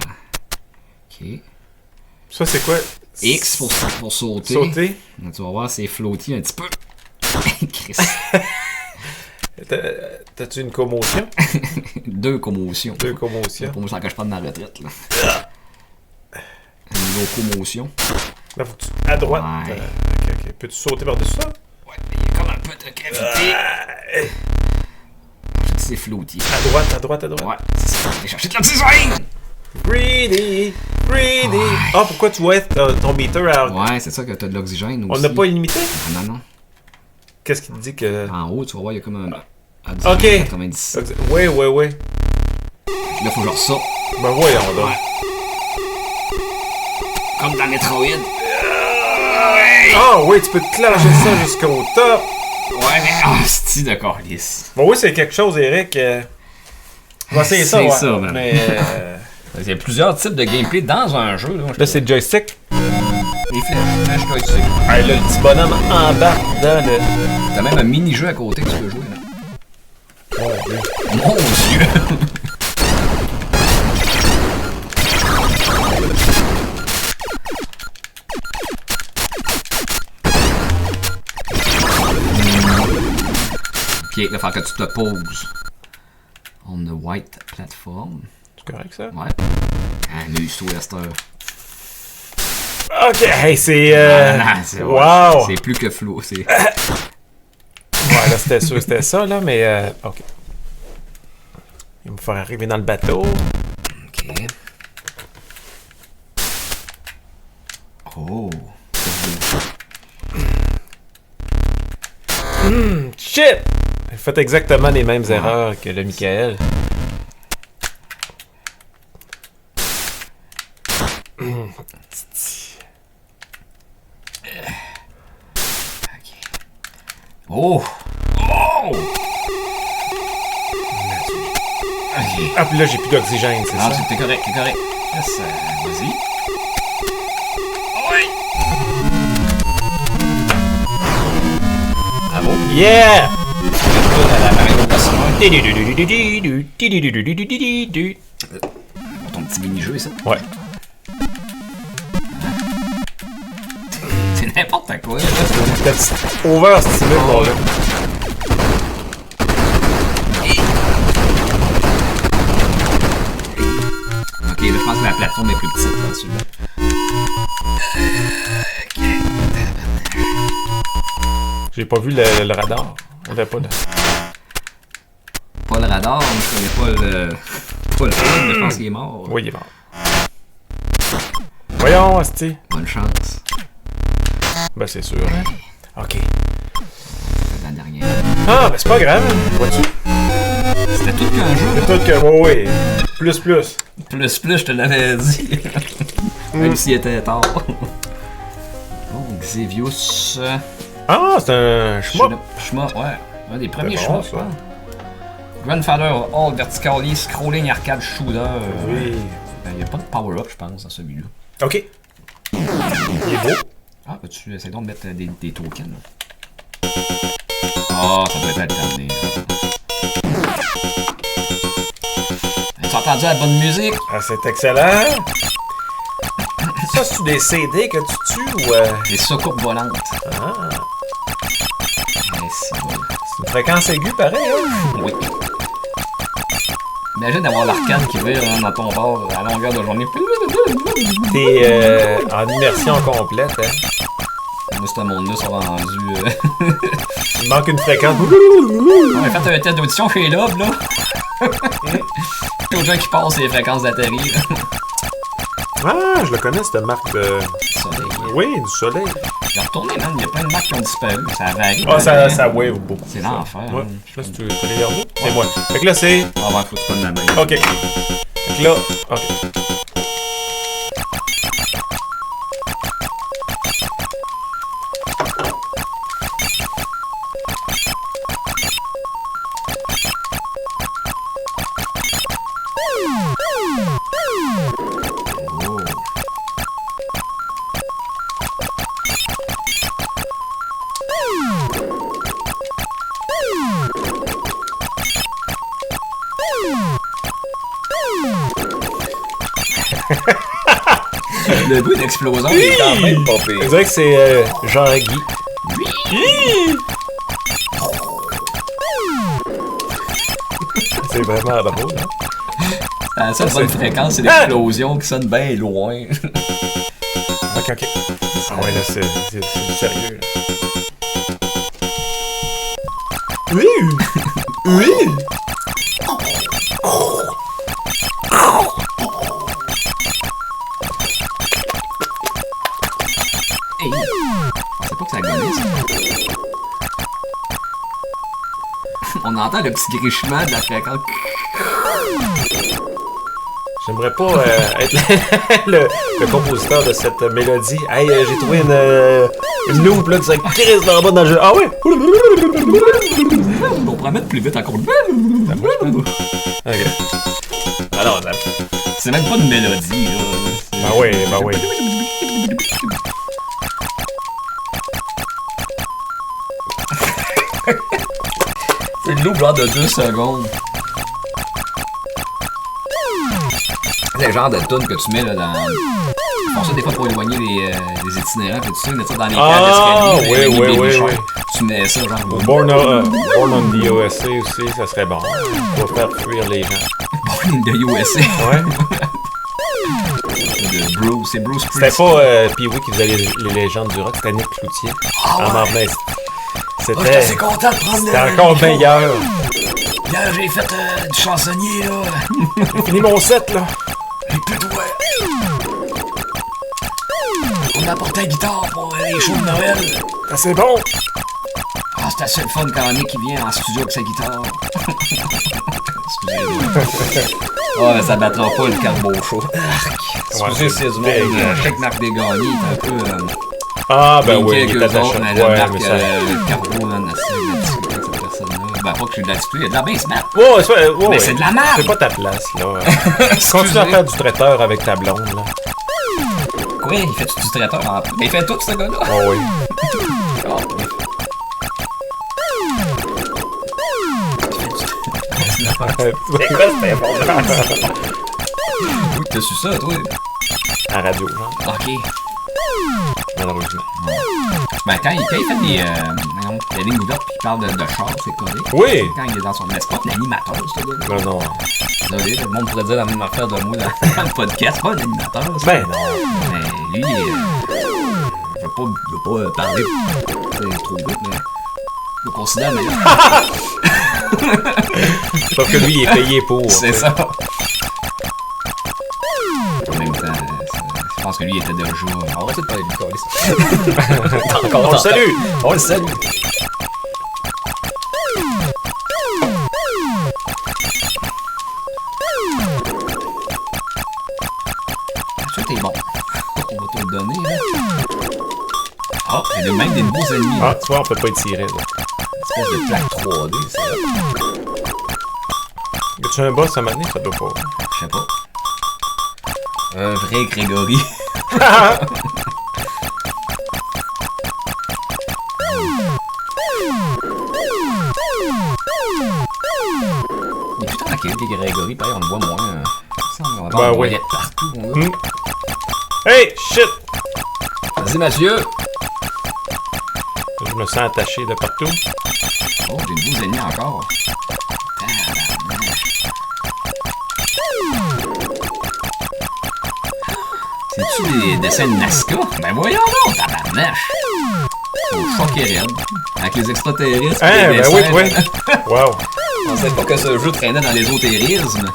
Ok. Ça, c'est quoi? X pour sauter. Sauter. Là, tu vas voir, c'est flotti un petit peu. Chris. T'as-tu une commotion? Deux commotions. Deux commotions. Pour moi, je n'encache pas de ma retraite. Là. Une locomotion. Là, faut que tu... À droite. Ouais. Ok. Peux-tu sauter par-dessus ça? Ouais, mais il y a comme un peu de gravité. Je dis c'est flotti. À droite. Ouais, c'est ça. Allez chercher de la design! Greedy. Ah, pourquoi tu vois ton meter à... Ouais, c'est ça que t'as de l'oxygène aussi. On n'a pas illimité? Ah, non. Qu'est-ce qui te dit que... En haut, tu vas voir, il y a comme un... Ok. 97. Oui. Là, faut que je ressorte. Ben voyons donc. Comme dans Metroid. Ah oui, tu peux te clencher ça jusqu'au top. Ouais, mais... Ah, c'est de calice. Bon oui, c'est quelque chose, Eric. On va essayer ça, C'est ouais. ça, man. Mais... Il y a plusieurs types de gameplay dans un jeu. Là, c'est le joystick. les flèches, joystick. Hey, là, le petit bonhomme embarque dans le... T'as même un mini-jeu à côté que tu peux jouer, là. Mon Dieu. Mon Dieu! Ok, il va falloir que tu te poses. On the white platform. C'est correct, ça? Ouais. Amuse-toi à cette heure. Ok, hey, c'est... Wow! C'est plus que flou. C'est... Ouais, là, c'était sûr, c'était ça, là, mais... ok. Il va me faire arriver dans le bateau. Ok. Oh! Shit! J'ai fait exactement les mêmes erreurs que le Michael. Oh! Oh! Ok. Ah, puis là, j'ai plus d'oxygène, c'est Ah, ça? t'es correct, t'es correct. Yes, vas-y. Oui! Bravo. Yeah! Ton petit mini-jeu, ça. Ouais. C'est N'importe quoi. C'était over-stimé, mon gars. Ok, là, je pense que la plateforme est plus petite là, celui-là. J'ai pas vu le radar. On avait pas de... Pas le radar, je connais pas le. Pas le film, mais je pense qu'il est mort. Oui, il est mort. Voyons, Asti. Bonne chance. Ben, c'est sûr. Ok. C'est la dernière. Ah, ben, c'est pas grave. Vois-tu? C'était tout qu'un jeu. C'est tout que. Oui, oui. Plus, plus. Plus, je te l'avais dit. Même s'il était tard. Oh, Xevious. Ah, c'est un schmuck. Schmuck, ouais. Un des premiers C'est bon, schmucks, ça. ouais. Grandfather All Vertically Scrolling Arcade Shooter. Oui. Il n'y a pas de power-up, je pense, dans celui-là. Ok. Il est beau. Ah, peux-tu essayer donc de mettre des tokens? Ah, ça doit être alterné. As-tu entendu la bonne musique? Ah, c'est excellent. Ça, c'est des CD que tu tues ou. Des soucoupes volantes. Ah. C'est bon. C'est une fréquence aiguë, pareil, hein? Oui. Imagine d'avoir l'arcade qui vire dans ton bord à longueur de journée. T'es en immersion complète, hein? Moi, ce monde-là sont rendus. Il manque une fréquence. On a fait un test d'audition chez Love, là. Tout gens qui passent les fréquences d'atterri, là. Ah, je le connais, cette marque de. Soleil. Oui, du soleil. J'ai retourné, man. Il y a plein de marques qui ont disparu. Ça varie. Ah, ça wave beaucoup. C'est l'enfer. Ouais. Hein. Là, si tu veux les regarder, c'est moi. Fait que là, c'est. Ah, ouais, faut que tu prennes la main. Ok. Fait que là, ok. Le bruit d'explosion est quand même pas pire. On dirait que c'est Jean-Guy. C'est vraiment drôle, hein? La seule bonne fréquence, c'est l'explosion qui sonne bien loin. Ok, ok. Ah ouais, là, c'est du sérieux, là. Oui! Oui! Hey! Je pensais pas que ça gonnait, ça. On entend le petit grichement de la fréquence. J'aimerais pas être le compositeur de cette mélodie. Hey, j'ai trouvé une loupe là qui se crisse dans le bas dans le jeu. Ah ouais? On pourrait mettre plus vite encore. Ok. Alors, c'est même pas une mélodie, là. bah oui, bah oui. C'est une loupe genre de 2 secondes. C'est le genre de tune que tu mets là dans. Ils font ça des fois pour éloigner les itinérants, que tu sais, mettre ça dans les cages d'escalier. Oui. Tu mets ça genre. Born on the USA aussi, ça serait bon. Pour faire fuir les gens. Born in the USA. Ouais. De Bruce, c'est Bruce C'était Springsteen. pas Pee-Wee qui faisait les légendes du rock, c'était Nick Cloutier. En Marmès. Oh, j'étais assez content de prendre C'était encore meilleur. Hier, j'ai fait du chansonnier, là. J'ai fini mon set, là. Et puis toi. On a apporté la guitare pour les shows de Noël. Ça, c'est bon. Ah, c'est assez le fun quand Nick qui vient en studio avec sa guitare. Excusez-moi. Ah, mais ça battra pas le carbo chaud. Excusez si c'est du monde. Je sais que Marc Desgagnés est un peu. Ah, ben linké oui, avec il est eux autres, attaché. mais là, Ouais, Marc, mais ça... le carbo, man, assez de la discuter avec cette personne-là. Ben, pas que j'ai de la discuter, il y a de la bass, Matt. Ouais, Mais c'est de la merde! C'est pas ta place, là. Continue à faire du traiteur avec ta blonde, là. Quoi, il fait du traiteur en plus? Il fait tout, ce gars-là? Oh oui. Oh, C'est quoi cette information? oui, t'as su ça, toi? À radio, genre. Ok. malheureusement. Ben, quand il fait des lignes ouvertes et qu'il parle de char, c'est correct. Oui! Quand il est dans son... Mais c'est pas un animateur, ce gars-là. Non. Désolé, tout le monde pourrait dire la même affaire de moi dans le podcast. C'est pas un animateur, ça. Ben non. Mais lui, je veux pas parler trop vite, mais je le considère meilleur. Sauf que lui, il est payé pour. C'est ça. En même temps, je pense que lui, il était déjà... On va essayer de parler de lui, On le salue! On le salue! Ça, t'es bon. On va te le donner, là. Ah, il y a même des nouveaux ennemis. Ah, tu vois, on peut pas étirer, là. Une espèce de plaque 3D, c'est ça. Y a-tu un boss à m'amener? Ça doit pas. Je sais pas. Un vrai Grégory. Il est plutôt accueilli des Grégory, pareil, on le voit moins. On va Ben oui. partout. Hey, shit! Vas-y, monsieur! Je me sens attaché de partout. Oh, des nouveaux ennemis encore. C'est-tu des dessins de Nazca? Ben voyons donc, tabarnache! Au choc et raide. Avec les extraterrestres. Hein, les ben oui, dessins, oui. Wow. On pensait pas que ce jeu traînait dans l'ésotérisme.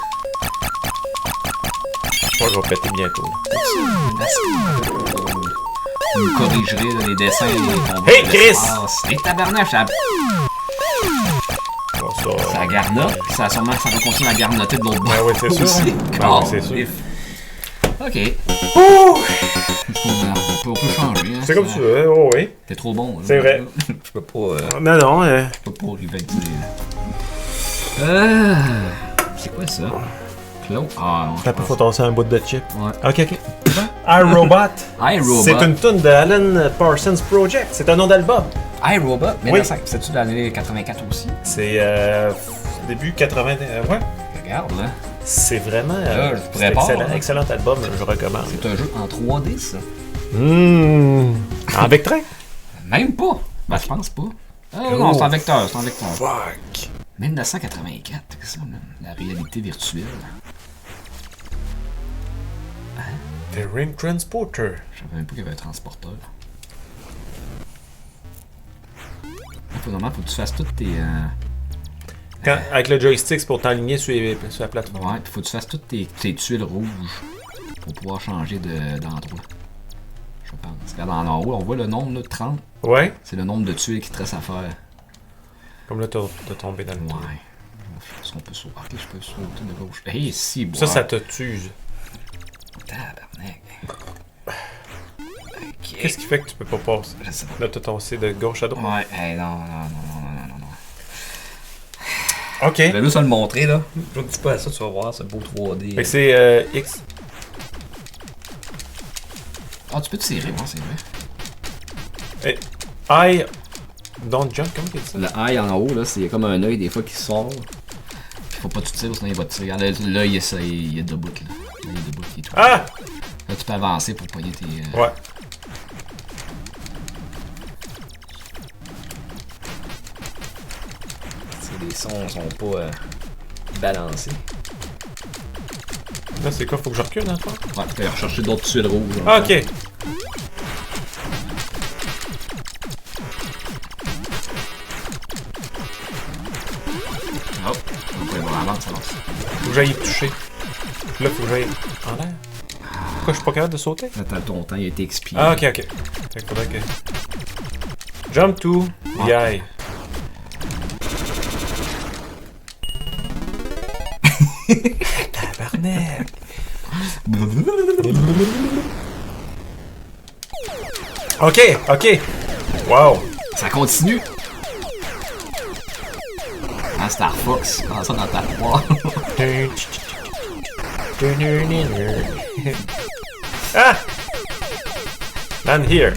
Je crois que je vais péter bientôt. Vous me corrigerez là, les dessins et les combats. Hey, de Chris! l'espace. Les tabarnaches, ça Bon, ça garnote. Ça va continuer à garnoter de l'autre bord. Ben oui, c'est sûr. aussi. Ben oui, c'est sûr. Ok. Ouh! On peut changer. Hein, C'est comme tu veux, oh oui. T'es trop bon. Là. C'est vrai. Je peux pas. Non. Je peux pas rivaliser. C'est quoi ça? Claude? Ah non. T'as pas faut tasser un bout de chip. Ouais. Ok. iRobot. iRobot. C'est une tune de Alan Parsons Project. C'est un nom d'album. iRobot? Mais Oui. c'est-tu de l'année 84 aussi? C'est début 80. Ouais. Regarde là. C'est vraiment Là, je c'est prépare, excellent, là. excellent album, je recommande. C'est un jeu en 3D ça? En vectrin? Même pas. Ben je pense pas. Non, c'est en vecteur, Fuck. 1984, c'est ça, man. La réalité virtuelle. The Ring Transporter. Je savais même pas qu'il y avait un transporteur. Faut que tu fasses toutes tes... Avec le joystick, c'est pour t'aligner sur la plateforme. Ouais, pis faut que tu fasses toutes tes tuiles rouges pour pouvoir changer d'endroit. Je pense. Regarde en haut, on voit le nombre là, de 30. Ouais. C'est le nombre de tuiles qui te reste à faire. Comme là, t'as tombé dans le trou. Ouais. Est-ce qu'on peut sauter? Ok, je peux sauter de gauche. Hey, si, bois. Ça te tue. Tabarnak. Ok. Qu'est-ce qui fait que tu peux pas passer? Je sais pas. Là, t'as tossé de gauche à droite. Ouais, hey, non. Ok. Je vais juste te le montrer, là. Je dis pas à ça, tu vas voir, c'est beau 3D. Fait que c'est X. Ah, tu peux tirer, moi, c'est vrai. Et I don't jump, comment tu dis ça? Le eye en haut, là, c'est comme un œil des fois qui sort. Puis faut pas que tu tires, sinon il va te tirer. Regarde, là, il y a debout, là. Il y a debout qui est tout. Ah! Là, tu peux avancer pour poigner tes... Ouais. Les sons sont pas balancés. Là, c'est quoi? Faut que je recule, dans le fond? Ouais, tu peux rechercher d'autres tuiles rouges. Ah, ok. Oh, on peut voir avant, ça avance. Faut que j'aille y toucher. Là, faut que j'aille en l'air. Pourquoi je suis pas capable de sauter? Attends, ton temps, il a été expiré. Ah, ok. Fait qu'il faudrait que... Jump to the eye. Tabarnak! Ok. Wow. Ça continue. Ah, Star Fox, prends ça dans ta poire. Ah! Land here.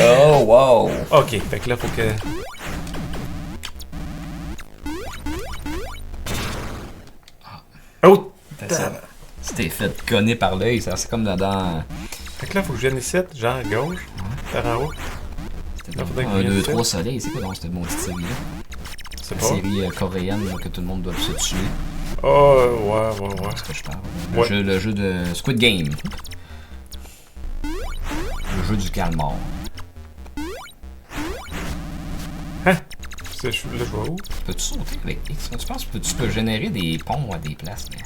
Oh, wow. Ok, fait que là, faut que... Oh! Si t'es fait conner par l'œil, c'est comme dans... Fait que là, faut que je vienne ici, genre à gauche, par en haut. C'était 1, 2, 3 soleils, c'est quoi donc cette maudite série-là? C'est Une pas. série coréenne là, que tout le monde doit se tuer. Oh, ouais. C'est ce que je parle. Ouais. Le jeu de Squid Game. Le jeu du calmar. Hein? Là, je vois où? Peux-tu sauter avec X? Tu penses que tu peux générer des ponts à des places, mais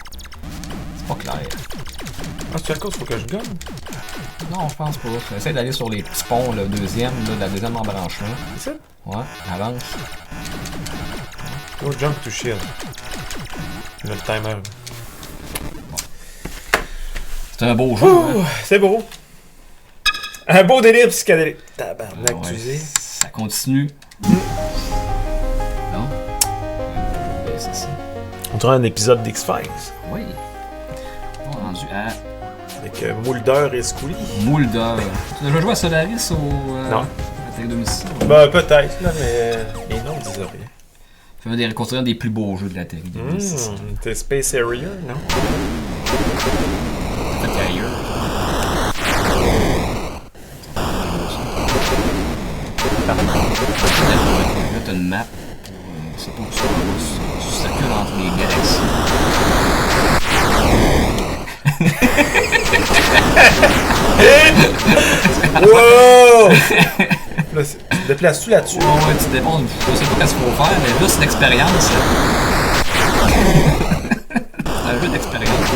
c'est pas clair. Ah, c'est à cause faut que je gagne? Non, je pense pas. Essaye d'aller sur les petits ponts, le deuxième, là, la deuxième embranchement. C'est ça? Ouais, avance. Go jump to shield. Notre timer. C'est un beau jeu. Ouh, Hein? c'est beau. Un beau délire psychédélique. Tabarnak, Ah ouais, tu sais. ça continue. Non? Ben, c'est ça. On dirait un épisode d'X-Files. Oui. On est rendu à Avec Mulder et Scully. Mulder. Tu as déjà joué à Solaris au... Non. À Télé 2006? Ben, peut-être, là, mais les noms disent rien. C'est un des reconstruire des plus beaux jeux de la Télé 2006. T'es Space Harrier, non? Peut-être ailleurs. Là, t'as une map. C'est pas où tu circules entre les galaxies. Wow! Là, tu te déplaces-tu là-dessus? Ouais, tu dépends. Je sais pas qu'est-ce qu'il faut faire, mais là, c'est l'expérience. C'est un jeu d'expérience.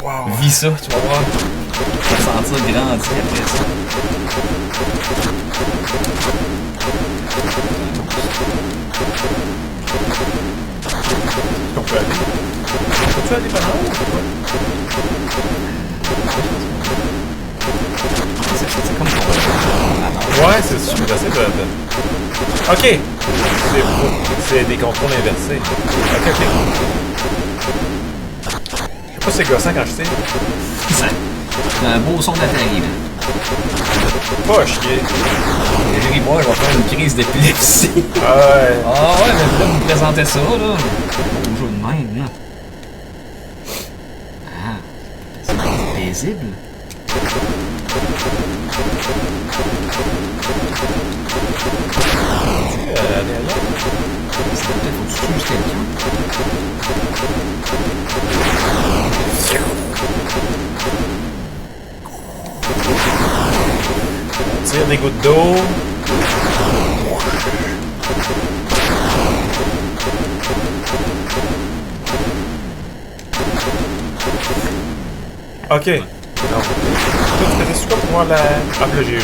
Wow! Vis ça, tu vas voir. Tu vas te sentir grandi après ça. On peut aller. Peux-tu aller par là? C'est comme ton... Ouais, c'est sûr, j'essaie de... Ok! C'est des contrôles inversés. Ok. Je sais pas si c'est gossant quand je sais. C'est un beau son d'Atari, là. Pas à chier. Jerry moi, je vais faire une crise d'épilepsie. Ouais. Ah ouais, mais là, vous me présentez ça, là. Beau jeu de même, là. Ah, c'est paisible. Derrière. C'est peut-être faut que tu tues quelqu'un. On tire des gouttes d'eau. Ok. Non. Toi, tu faisais ça pour voir la... Ah, là, j'ai plus.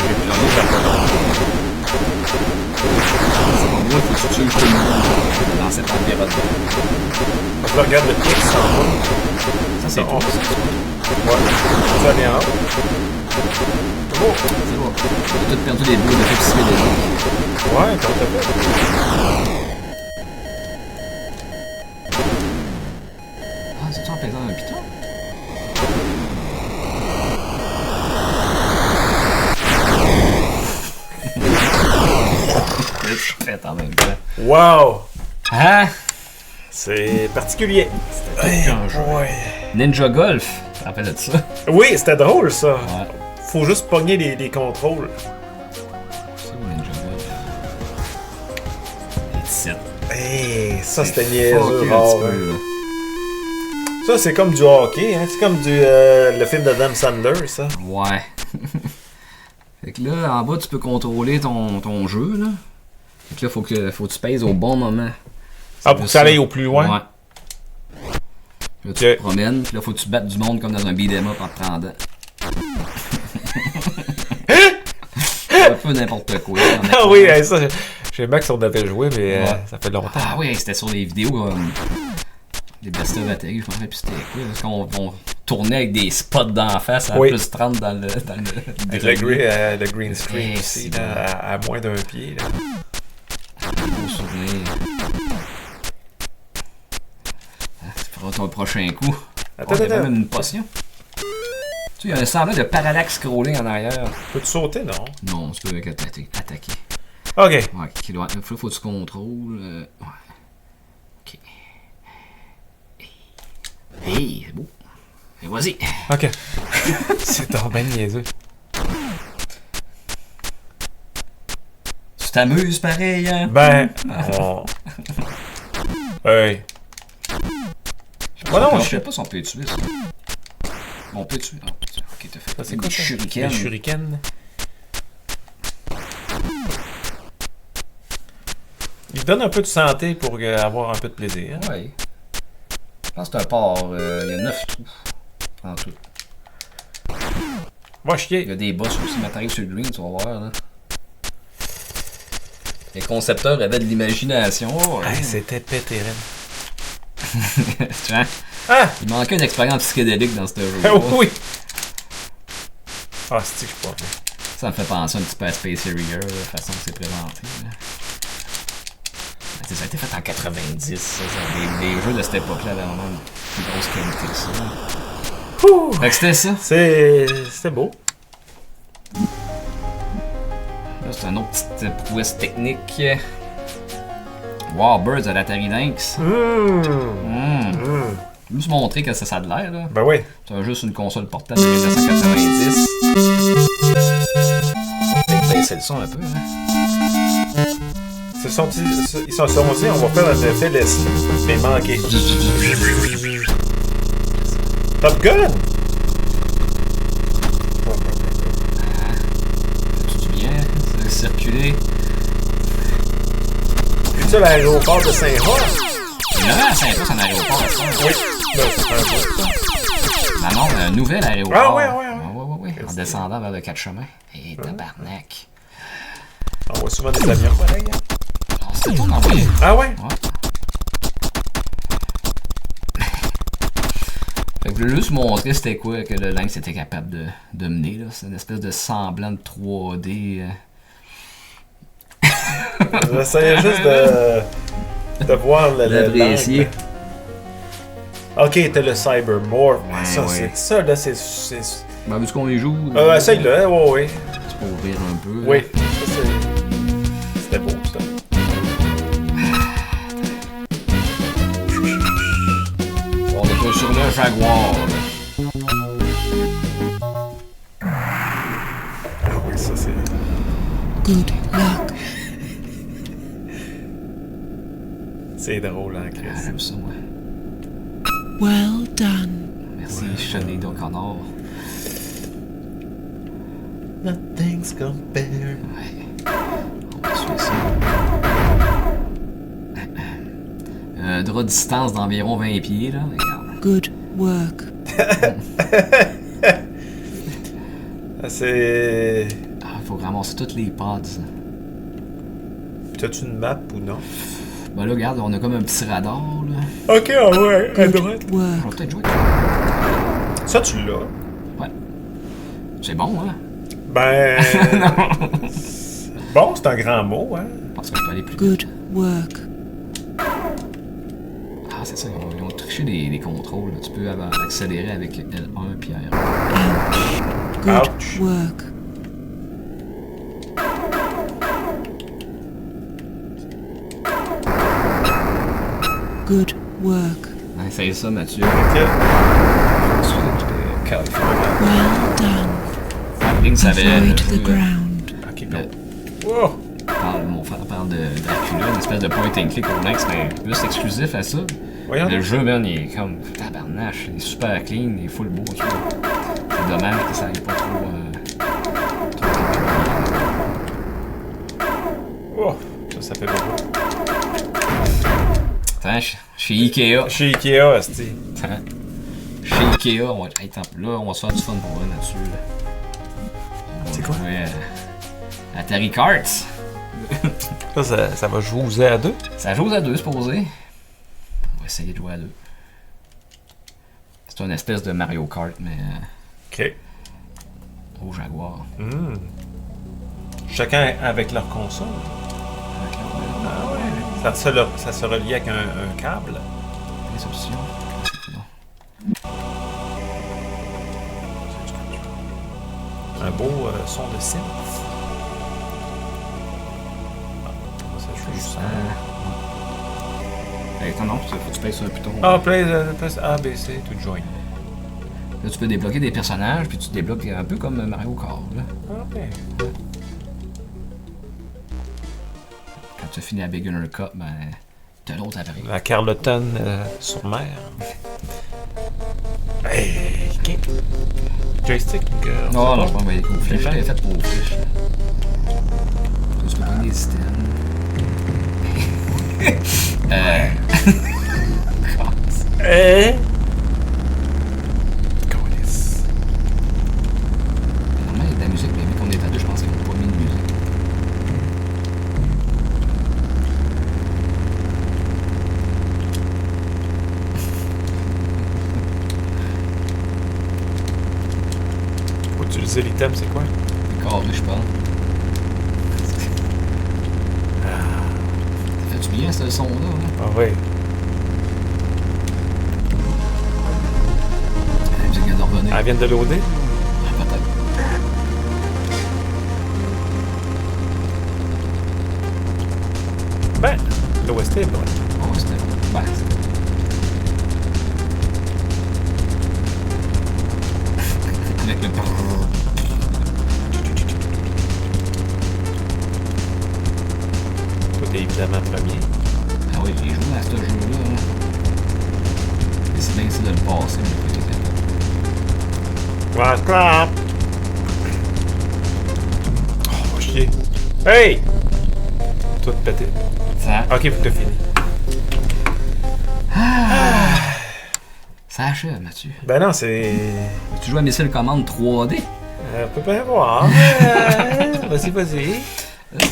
Moi, faut que tu tues tout le monde dans cet environnement. Je regarde le X en bas. Ça, c'est toi, ça. Ouais. Tu vas aller en haut. Oh. C'est bon. On a tous perdu des bouts de toxicité déjà. Ouais, quand t'as fait. Ah, c'est-tu en pesant un piton? C'est fait en même temps. Wow! Hein? C'est particulier. C'était tout qu'un jeu. Ouais. Ninja Golf, tu te rappelles de ça? Oui, c'était drôle ça. Ouais. Faut juste pogner les contrôles. C'est où Ninja Golf? Les 17. Hey, ça c'était Fucké niaiseux. un petit rare, peu, hein. là. Ça c'est comme du hockey, hein. C'est comme le film d'Adam Sandler, ça. Ouais. Fait que là, en bas, tu peux contrôler ton jeu, là. Fait que là, faut que tu pèses au bon moment. Ah, pour que ça aille au plus loin? Ouais. Là, tu te promènes, puis là, faut que tu battes du monde comme dans un beat'em up en te rendant. C'est un peu n'importe quoi. Ah oui, hey, ça, j'ai Max on avait joué, mais Ouais. ça fait longtemps. Ah oui, c'était sur les vidéos des best-of Atari, je me rappelle plus c'était quoi. Parce qu'on tournait avec des spots d'en face à Oui. plus 30 dans le Avec le green screen Eh, aussi, c'est là, à moins d'un pied. Là. Beau souvenir. Ah, tu feras ton prochain coup. Attends, Il y a attends. même une potion. Tu sais, il y a un semblant de parallaxe scrolling en arrière. Peux-tu sauter, non? Non, tu peux attaquer. Ok. Ouais, faut que tu contrôles. Ouais. Ok. Et Hey, c'est beau. Et vas-y. Ok. C'est donc ben niaiseux. Tu t'amuses pareil, hein? Ben, on... Hey. Je sais pas si on peut tuer ça. On peut tuer. Ah, ok, t'as fait. Ça, c'est quoi des ça? shurikens. Des shurikens. Il donne un peu de santé pour avoir un peu de plaisir. Ouais. Je pense que c'est un port. Il y a 9 trous. En tout. Va Il y chier. a des boss aussi. Mais t'arrives sur le green, tu vas voir, là. Les concepteurs avaient de l'imagination. Oh, Hey, ouais. c'était pété, Tu vois? Ah! Il manquait une expérience psychédélique dans ce jeu. Oui! Ah, c'est que je suis pas. Ça me fait penser un petit peu à Space Harrier, la façon que c'est présenté. Là. Ça a été fait en 90. Ça, les jeux de cette époque-là avaient vraiment une plus grosse qualité que ça. Ouh! Fait que c'était ça. C'est beau. Là, c'est une autre petite prouesse technique. Warbirds à l'Atari Lynx. Juste montrer que ça a de l'air. Là. Ben oui. C'est juste une console portable de 1990. Peut-être baisser le son un peu. Hein. Ils sont dit, on va faire un effet laisse, mais manqué. Top Gun! Fais-tu du bien? Ça va circuler. C'est ça l'aéroport de Saint-Roch? Il y en a à Saint-Roch, c'est un aéroport. Ça. Oui. Ben, c'est un beau. Ben non, un nouvel aéroport. Ah ouais. Ouais. En descendant vers le 4 chemins. Et tabarnak. On voit souvent des avions pareil. Hein? On s'est tout envoyé. Ah ouais? Ouais. Fait que je voulais juste montrer c'était quoi que le Lynx était capable de mener. Là. C'est une espèce de semblant de 3D. J'essayais juste de voir L'apprécier. Ok, t'as le Cybermorph. Ouais, Ça, ouais. c'est ça, là, c'est. Ben, vu qu'on y joue. Essaye-le, ouais. C'est pour ouvrir un peu. Oui, ça, c'était beau, ça. On est pas sur le Jaguar. Ah oui, ça, c'est. Good luck. C'est drôle, hein, Chris. J'aime ça, moi. Well done. Merci, Sinead O'Connor. Nothing's compared. Ouais. On va suivre ça. Drap de distance d'environ 20 pieds, là. Regarde. Good work. C'est. Ah, faut ramasser toutes les pods. T'as-tu une map ou non? Ben là, regarde, on a comme un petit radar, là. Ok, ouais, à droite. On Work. va peut-être jouer. Ça, tu l'as. Ouais. C'est bon, hein? Ben. Bon, c'est un grand mot, hein? Je pense que je peux aller plus vite. Good work. Ah, c'est ça, ils ont triché les contrôles. Là. Tu peux accélérer avec L1 puis R1. Good Ouch. work. Good work. Ouais, c'est ça, Mathieu. Ok. Well done. Link savait. Avoid the ground. Ok, Le- Wow. Mon frère parle de Dracula, une espèce de point and click au Lynx, mais plus exclusif à ça. Voyons. Le jeu, man, il est comme tabarnache, il est super clean, il est full beau. Tu vois. C'est dommage que ça n'aille pas trop. Oh, ça fait beaucoup. Attends, chez Ikea. Chez Ikea, esti. Attends. Chez Ikea, on va. Hey, attends, là, on va se faire du fun pour vrai là-dessus. Là. C'est quoi? Ouais. Atari Karts. Ça va jouer à deux. Ça joue à deux, c'est posé. On va essayer de jouer à deux. C'est une espèce de Mario Kart, mais Ok. au Jaguar. Chacun avec leur console. Avec Ah ouais. Ça se relie avec un câble. les options. Non. Un beau son de synth. Ah, ça joue juste ça. Non, faut que tu payes sur un piton. Ah, play A, B, C, to join. Là, tu peux débloquer des personnages, puis tu débloques un peu comme Mario Kart. Là. Ok. Quand tu finis la Beginner Cup, ben, t'as l'autre après. La Carleton sur mer. Hey, ok. Joystick. Non, je pense que les flèches, elle est faite pour les flèches. Tu peux prendre des systèmes. Colis. Normalement, il y a de la musique, mais vu qu'on est à deux, je pense qu'ils n'ont pas mis de musique. Faut utiliser l'item, c'est quoi? C'est carré, je pense. Ça fait-tu bien, ce son-là? Hein? Ah oui. La musique vient de revenir. Elle vient de loader? Peut-être. Ben, l'OST est bonne. Oh, c'était bon. Ben, avec le Toi, t'es évidemment premier. Ah oui, j'ai joué à ce jeu-là. Hein. Et c'est bien essayé de le passer, mais j'ai pas été capable. Clap! Oh, chier. Hey! Tout pété. Ça, Ok, faut que t'aies fini. ça achève, Mathieu. Ben non, c'est. Tu joues à Missile Command 3D? On peut pas voir. Vas-y, vas-y.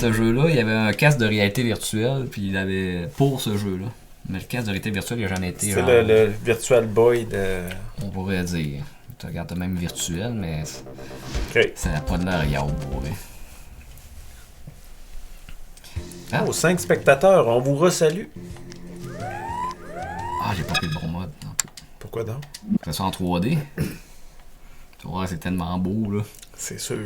Ce jeu-là, il y avait un casque de réalité virtuelle, puis il avait pour ce jeu-là. Mais le casque de réalité virtuelle, il n'a jamais été. C'est le Virtual Boy de. On pourrait dire. Tu regardes même virtuel, mais Ok. ça n'a pas de l'air yao pour vrai. Ah. Oh, 5 spectateurs, on vous resalue. Ah, j'ai pas pris le bon mode. Non. Pourquoi donc? Ça soit en 3D. Tu vois, c'est tellement beau, là. C'est sûr.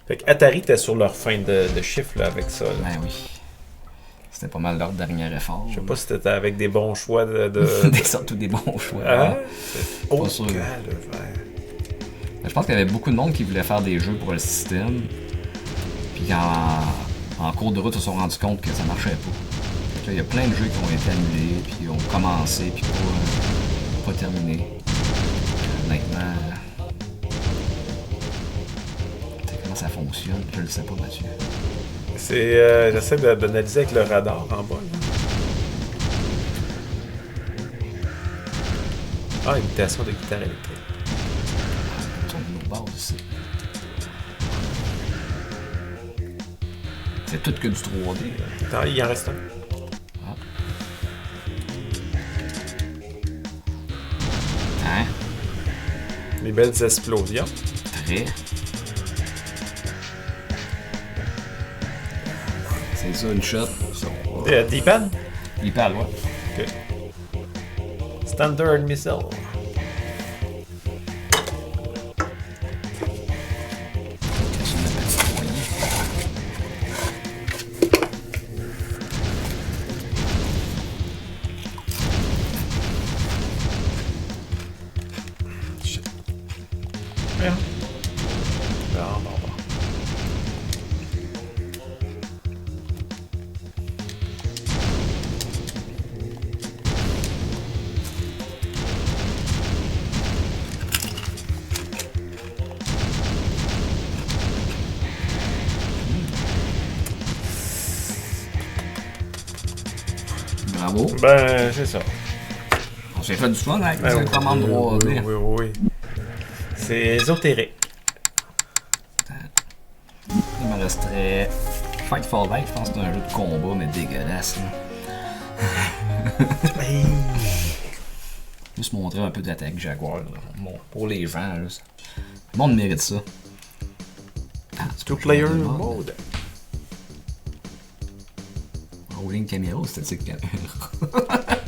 Fait que Atari était sur leur fin de chiffre là, avec ça. Là. Ben oui. C'était pas mal leur dernier effort. Je sais pas si c'était avec des bons choix de... Surtout des bons choix. Hein? Pas Oh, sûr. calvaire. Je pense qu'il y avait beaucoup de monde qui voulait faire des jeux pour le système. Puis en cours de route, ils se sont rendus compte que ça marchait pas. Fait que là, il y a plein de jeux qui ont été annulés, puis ont commencé, puis pas terminés. Maintenant, comment ça fonctionne, je le sais pas, Mathieu. C'est... j'essaie d'analyser avec le radar en bas. Là. Ah, imitation de guitare électrique. On tourne nos bases ici. C'est tout que du 3D. Là. Attends, il en reste un. Ah. Hein? Les belles explosions. Très. C'est ça, une shot. D-pad? Il parle, ouais. Ok. Standard missile. Casse une petite poignée. Bien. Bon. Bravo. Ben, c'est ça. On s'est fait du fun avec Ben, cette commande 3D. oui. C'est ésotérique. Il me resterait Fight for Life, je pense que c'est un jeu de combat, mais dégueulasse. Là. Juste montrer un peu d'attaque Jaguar. Là. Bon, pour les gens, là. Le monde mérite ça. Ah, tu peux Two-player changer de mode. Rolling caméra ou statique caméra?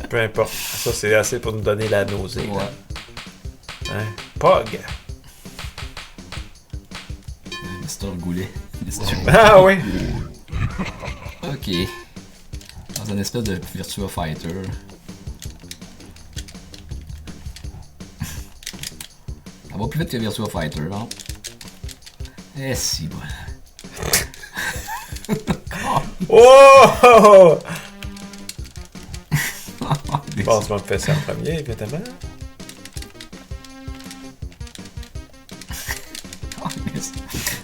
Peu importe. Ça, c'est assez pour nous donner la nausée. Ouais. Hein? Pog. Mr. Goulet. Mr. Ah oui! Ok. Dans une espèce de Virtua Fighter. Ça va plus vite que Virtua Fighter, hein? Eh si, bon. Oh! Bon, on fait ça en premier, évidemment.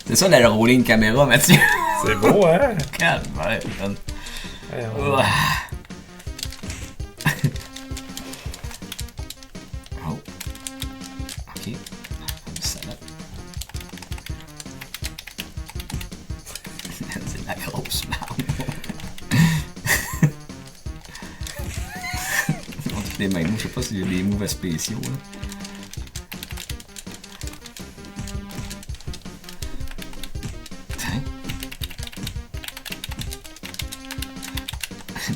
C'est ça la rolling caméra, Mathieu. C'est beau, hein? Calvaire, man. Ouais, Oh. Oh. Ok. Salade. C'est la grosse marde. On dit les mêmes. Je sais pas s'il y a des moves spéciaux. Là.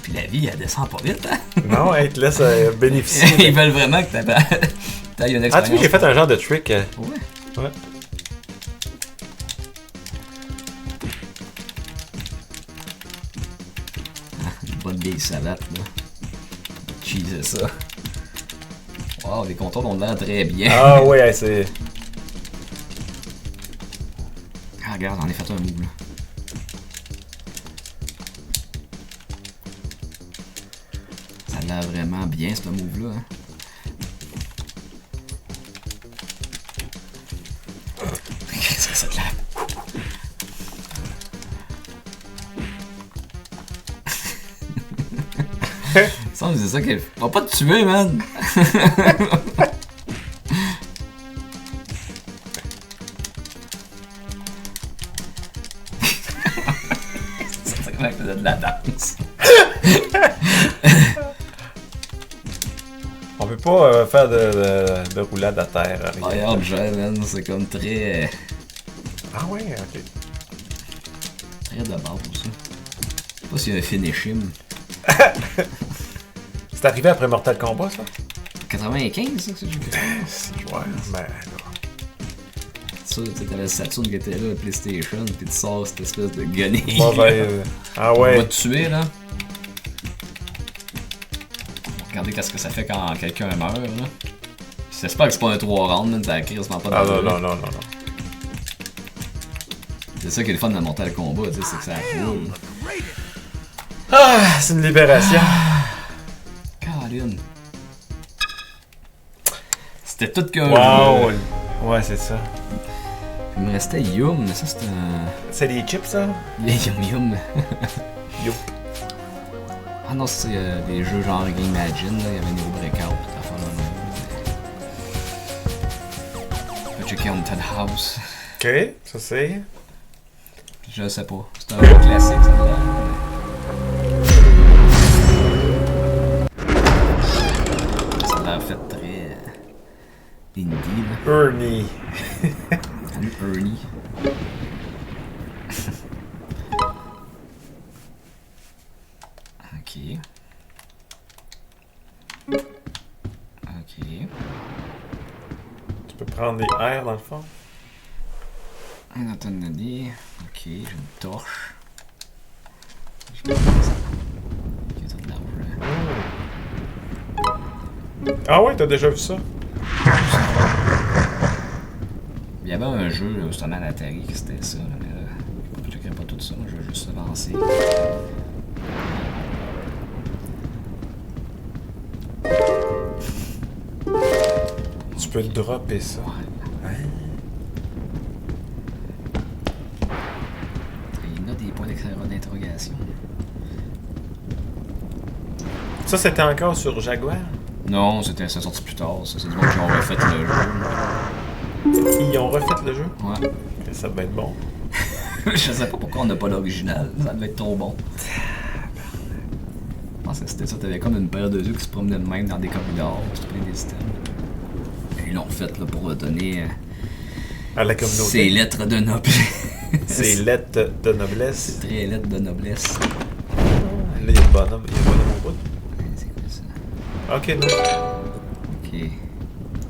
Puis la vie, elle descend pas vite, hein? Non, elle te laisse bénéficier. Ils veulent vraiment que t'aies une expérience. Ah, tu vois qu'il a fait un genre de trick. Ouais. Ouais. Une bonne vieille salade, là. Cheese, ça. Wow, les contours ont l'air très bien. Ah, ouais, c'est. Ah, regarde, j'en ai fait un move, là. Ça a l'air vraiment bien, ce move-là. Hein. Qu'est-ce que ça te l'air? Ça, c'est ça qu'elle va pas te tuer, man! C'est vraiment que t'as de la danse. On peut pas faire de roulade à terre. Oh, regarde, man, c'est comme très. Ah ouais, ok. Très de base, ça. Je sais pas s'il y a un finish him. C'est arrivé après Mortal Kombat, ça? 95, ça, que c'est jeu. Ouais, ben. Ça, tu sais, t'avais le Saturn qui était là, le PlayStation, pis tu sors cette espèce de gunny. Mauvais. Ah On va ouais. te tuer, là. Regardez qu'est-ce que ça fait quand quelqu'un meurt, là. J'espère que c'est pas un 3 rounds, man, ça crise pas Ah dans non, le non, non, non, non. C'est ça qui est le fun de Mortal Kombat, tu sais, c'est que ça roule. Ah, c'est une libération. Caroline. C'était tout qu'un Wow. jeu. Ouais, c'est ça. Il me restait Yum, mais ça c'était un... C'est des chips, ça? Yum. Youp. Ah non, c'est des jeux genre Game Imagine, là. Il y avait Neo Breakout, pis t'as fait le checker Haunted House. Ok, ça c'est. Je sais pas. C'est un jeu classique, ça là. Ça a l'air fait très indie, là. Ernie. Ernie. Ok. Ok. Tu peux prendre des airs dans le fond. Un autonomie. Ok, j'ai une torche. Je peux ça de l'argent. Ah ouais, t'as déjà vu ça? Il y avait un jeu, là, justement, à l'Atari, qui c'était ça, là, mais là, je checkerai pas tout ça, je vais juste avancer. Tu peux dropper ça. Ouais. Il y a des points d'interrogation. Ça, c'était encore sur Jaguar? Non, ça sorti plus tard, ça. C'est du monde qui ont refait le jeu. Ils ont refait le jeu? Ouais. Et ça devait être bon. Je sais pas pourquoi on n'a pas l'original. Ça devait être trop bon. Je pense que c'était ça. T'avais comme une paire de yeux qui se promenaient de même dans des corridors. C'était plein des systèmes. Et ils l'ont fait là, pour donner À la communauté. ses lettres de noblesse. Ses lettres de noblesse. Très lettres de noblesse. Là, il y a le bonhomme. Il y a le bonhomme au bout. C'est quoi ça? Ok, non. Ok.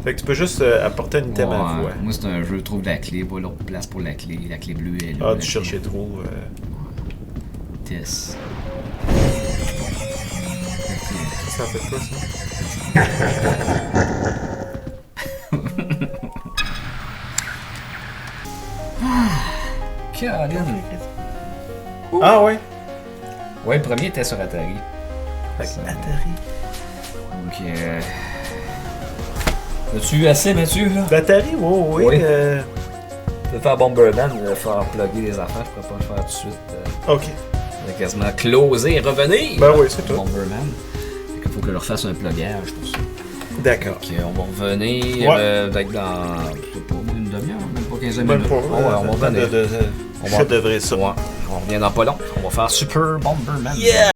Fait que tu peux juste apporter un item à la Ouais, fois. moi, c'est un jeu, trouve la clé, pas l'autre place pour la clé. La clé bleue est là. Ah, la tu clé- cherchais trop. Tess. Ça en fait quoi, ça? Caroline. Ah ouais? Ouais, le premier était sur Atari. Fait que Ça. Atari. Donc, as-tu eu assez, Mathieu, là? L'Atari, oui. Oui. Je vais faire Bomberman, faire plugger les affaires, je pourrais pas le faire tout de suite. Ok. On va quasiment closer et revenir. Ben oui, c'est tout. Bomberman. Fait qu'il faut que je leur fasse un plugage pour ça. D'accord. Donc, on va revenir Ouais. peut-être dans, je sais pas, une demi-heure, même pas 15 Même minutes. pas. Oh, ouais, on va revenir. On va- Je devrais ça. Ouais, on revient dans pas long. On va faire Super Bomberman. Yeah!